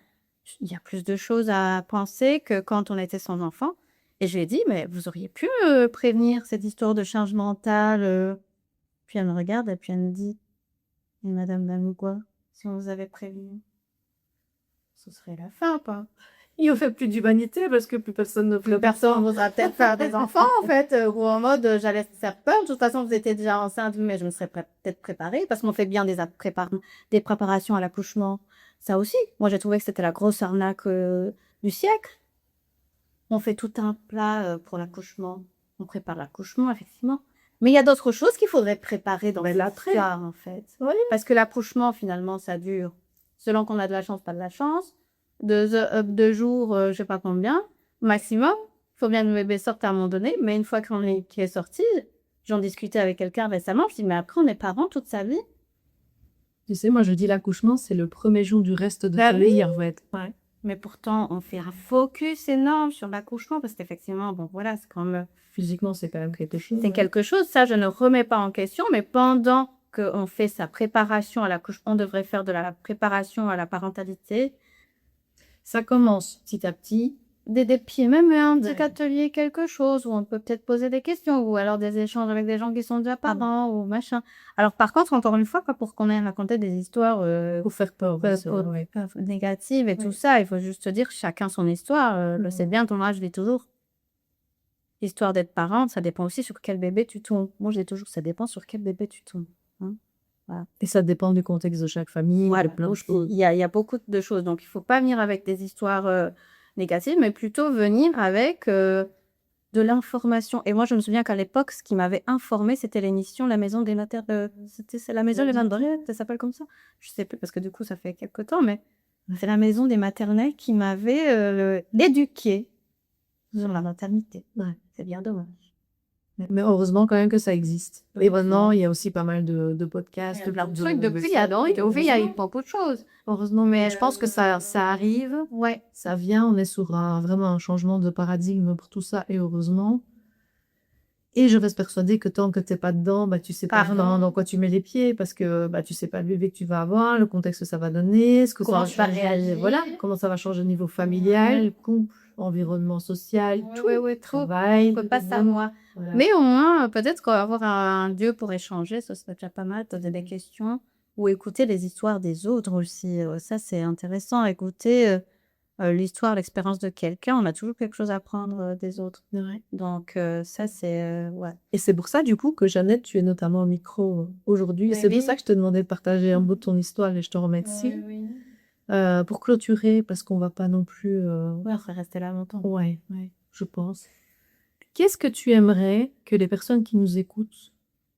il y a plus de choses à penser que quand on était sans enfant. Et je lui ai dit: «Mais vous auriez pu me prévenir cette histoire de charge mentale». Puis elle me regarde et puis elle me dit: «Mais madame Dalougois, si on vous avait prévenu, ce serait la fin, pas?» Il ne fait plus d'humanité parce que plus personne ne Plus personne voudra peut-être faire des enfants, en fait, ou en mode, j'allais faire peur. De toute façon, vous étiez déjà enceinte, mais je me serais peut-être préparée parce qu'on fait bien des préparations à l'accouchement. Ça aussi, moi, j'ai trouvé que c'était la grosse arnaque, du siècle. On fait tout un plat, pour l'accouchement. On prépare l'accouchement, effectivement. Mais il y a d'autres choses qu'il faudrait préparer dans l'attrait. l'histoire, en fait. Oui. Parce que l'accouchement, finalement, ça dure, selon qu'on a de la chance, pas de la chance, 2 jours, je sais pas combien, maximum. Il faut bien que le bébé sorte à un moment donné, mais une fois qu'il est sorti, j'en discutais avec quelqu'un récemment, je dis: «Mais après, on est parent toute sa vie». Tu sais, moi, je dis l'accouchement, c'est le premier jour du reste de Bah ta oui. vie, en fait. Ouais. Mais pourtant, on fait un focus énorme sur l'accouchement parce qu'effectivement, bon, voilà, c'est quand même Physiquement, c'est quand même quelque chose. c'est quelque chose, ça, je ne remets pas en question, mais pendant qu'on fait sa préparation à l'accouchement, on devrait faire de la préparation à la parentalité. Ça commence petit à petit. Des pieds, même un petit Ouais. atelier, quelque chose où on peut peut-être poser des questions ou alors des échanges avec des gens qui sont déjà parents ou machin. Alors par contre, encore une fois, pas pour qu'on ait raconté des histoires Pour faire peur. Ouais. négatives et tout Ouais. ça, il faut juste dire chacun son histoire. Le c'est bien, ton âge, je dis toujours. L'histoire d'être parent, ça dépend aussi sur quel bébé tu tombes. Moi, je dis toujours, ça dépend sur quel bébé tu tombes. Hein. Voilà. Et ça dépend du contexte de chaque famille, Voilà. de plein de Donc, choses. il y a beaucoup de choses. Donc, il faut pas venir avec des histoires négatives, mais plutôt venir avec de l'information. Et moi, je me souviens qu'à l'époque, ce qui m'avait informée, c'était l'émission La Maison des maternelles. C'est la Maison des maternelles, ça s'appelle comme ça? Je sais plus parce que du coup, ça fait quelque temps, mais c'est la Maison des maternelles qui m'avait éduquée sur la maternité. Ouais. C'est bien dommage. Mais heureusement quand même que ça existe. Et maintenant, il y a aussi pas mal de podcasts. Il y a plein de trucs depuis, il y a beaucoup de choses. Heureusement, mais je pense que ça arrive. Ouais. Ça vient, on est sur vraiment un changement de paradigme pour tout ça, et heureusement. Et je reste persuadée que tant que tu n'es pas dedans, bah, tu sais pas dans quoi tu mets les pieds, parce que bah, tu sais pas le bébé que tu vas avoir, le contexte que ça va donner, ce que Comment ça tu vas réagir. voilà, comment ça va changer au niveau familial, couple, environnement social, tout, Trop. travail. On peut pas savoir. Voilà. Mais au moins, peut-être qu'on va avoir un lieu pour échanger, ça serait déjà pas mal, poser des questions ou écouter les histoires des autres aussi. Ça, c'est intéressant, écouter l'histoire, l'expérience de quelqu'un. On a toujours quelque chose à apprendre des autres. Ouais. Donc, ça, c'est... ouais. Et c'est pour ça, du coup, que Jeannette, tu es notamment au micro aujourd'hui. Et c'est pour ça que je te demandais de partager un bout de ton histoire et je te remercie. Pour clôturer, parce qu'on va pas non plus... Ouais, on va rester là longtemps. Ouais, je pense. Qu'est-ce que tu aimerais que les personnes qui nous écoutent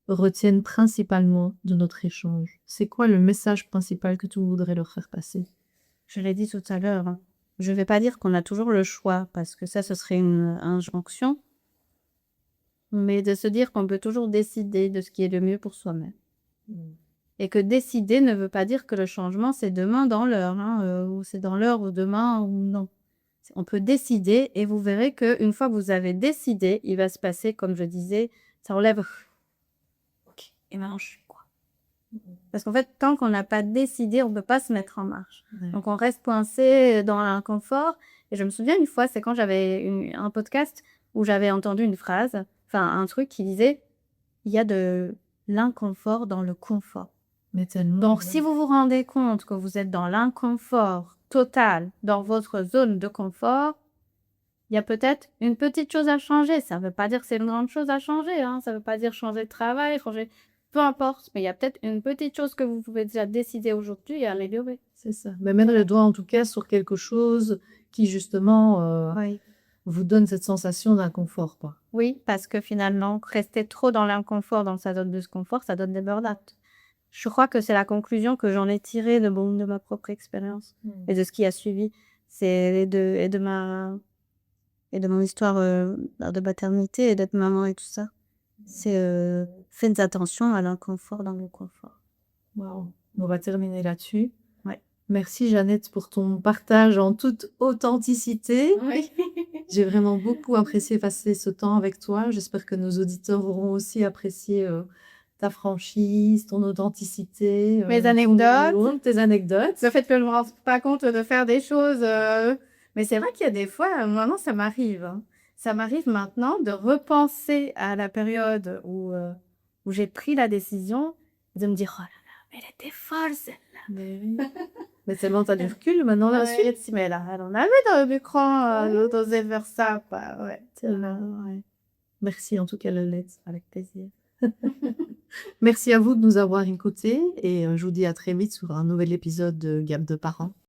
retiennent principalement de notre échange? C'est quoi le message principal que tu voudrais leur faire passer? Je l'ai dit tout à l'heure, hein. Je vais pas dire qu'on a toujours le choix, parce que ça, ce serait une injonction, mais de se dire qu'on peut toujours décider de ce qui est le mieux pour soi-même. Et que décider ne veut pas dire que le changement, c'est demain dans l'heure, hein, ou c'est dans l'heure ou demain ou non. On peut décider et vous verrez qu'une fois que vous avez décidé, il va se passer, comme je disais, ça enlève. Ok, et maintenant je suis quoi? Parce qu'en fait, tant qu'on n'a pas décidé, on ne peut pas se mettre en marche. Ouais. Donc, on reste coincé dans l'inconfort. Et je me souviens une fois, c'est quand j'avais un podcast où j'avais entendu une phrase, enfin un truc qui disait, il y a de l'inconfort dans le confort. Mais tellement. Donc, ouais. si vous vous rendez compte que vous êtes dans l'inconfort total, dans votre zone de confort, il y a peut-être une petite chose à changer. Ça ne veut pas dire que c'est une grande chose à changer, hein. Ça ne veut pas dire changer de travail, changer... Peu importe, mais il y a peut-être une petite chose que vous pouvez déjà décider aujourd'hui et améliorer. C'est ça. Mais mettre le doigt en tout cas sur quelque chose qui justement Oui. vous donne cette sensation d'inconfort, quoi. Oui, parce que finalement, rester trop dans l'inconfort, dans sa zone de confort, ça donne des burn-out. Je crois que c'est la conclusion que j'en ai tirée de ma propre expérience et de ce qui a suivi. C'est de mon histoire de maternité et d'être maman et tout ça. C'est faites attention à l'inconfort dans le confort. Waouh. On va terminer là-dessus. Ouais. Merci Jeannette pour ton partage en toute authenticité. Oui. J'ai vraiment beaucoup apprécié passer ce temps avec toi. J'espère que nos auditeurs auront aussi apprécié ta franchise, ton authenticité, Mes anecdotes. tes anecdotes. Le fait que je ne me rends pas compte de faire des choses. Mais c'est vrai qu'il y a des fois, maintenant ça m'arrive. Hein. Ça m'arrive maintenant de repenser à la période où j'ai pris la décision, de me dire, oh là là, mais elle était folle celle-là. Mais oui. Mais tellement t'as du recul maintenant Ouais, là-dessus. mais là, elle en avait dans l'écran, d'oser faire ça. Bah, ouais. Ouais. Merci en tout cas Lolette. Avec plaisir. Merci à vous de nous avoir écoutés et je vous dis à très vite sur un nouvel épisode de Gap de parents.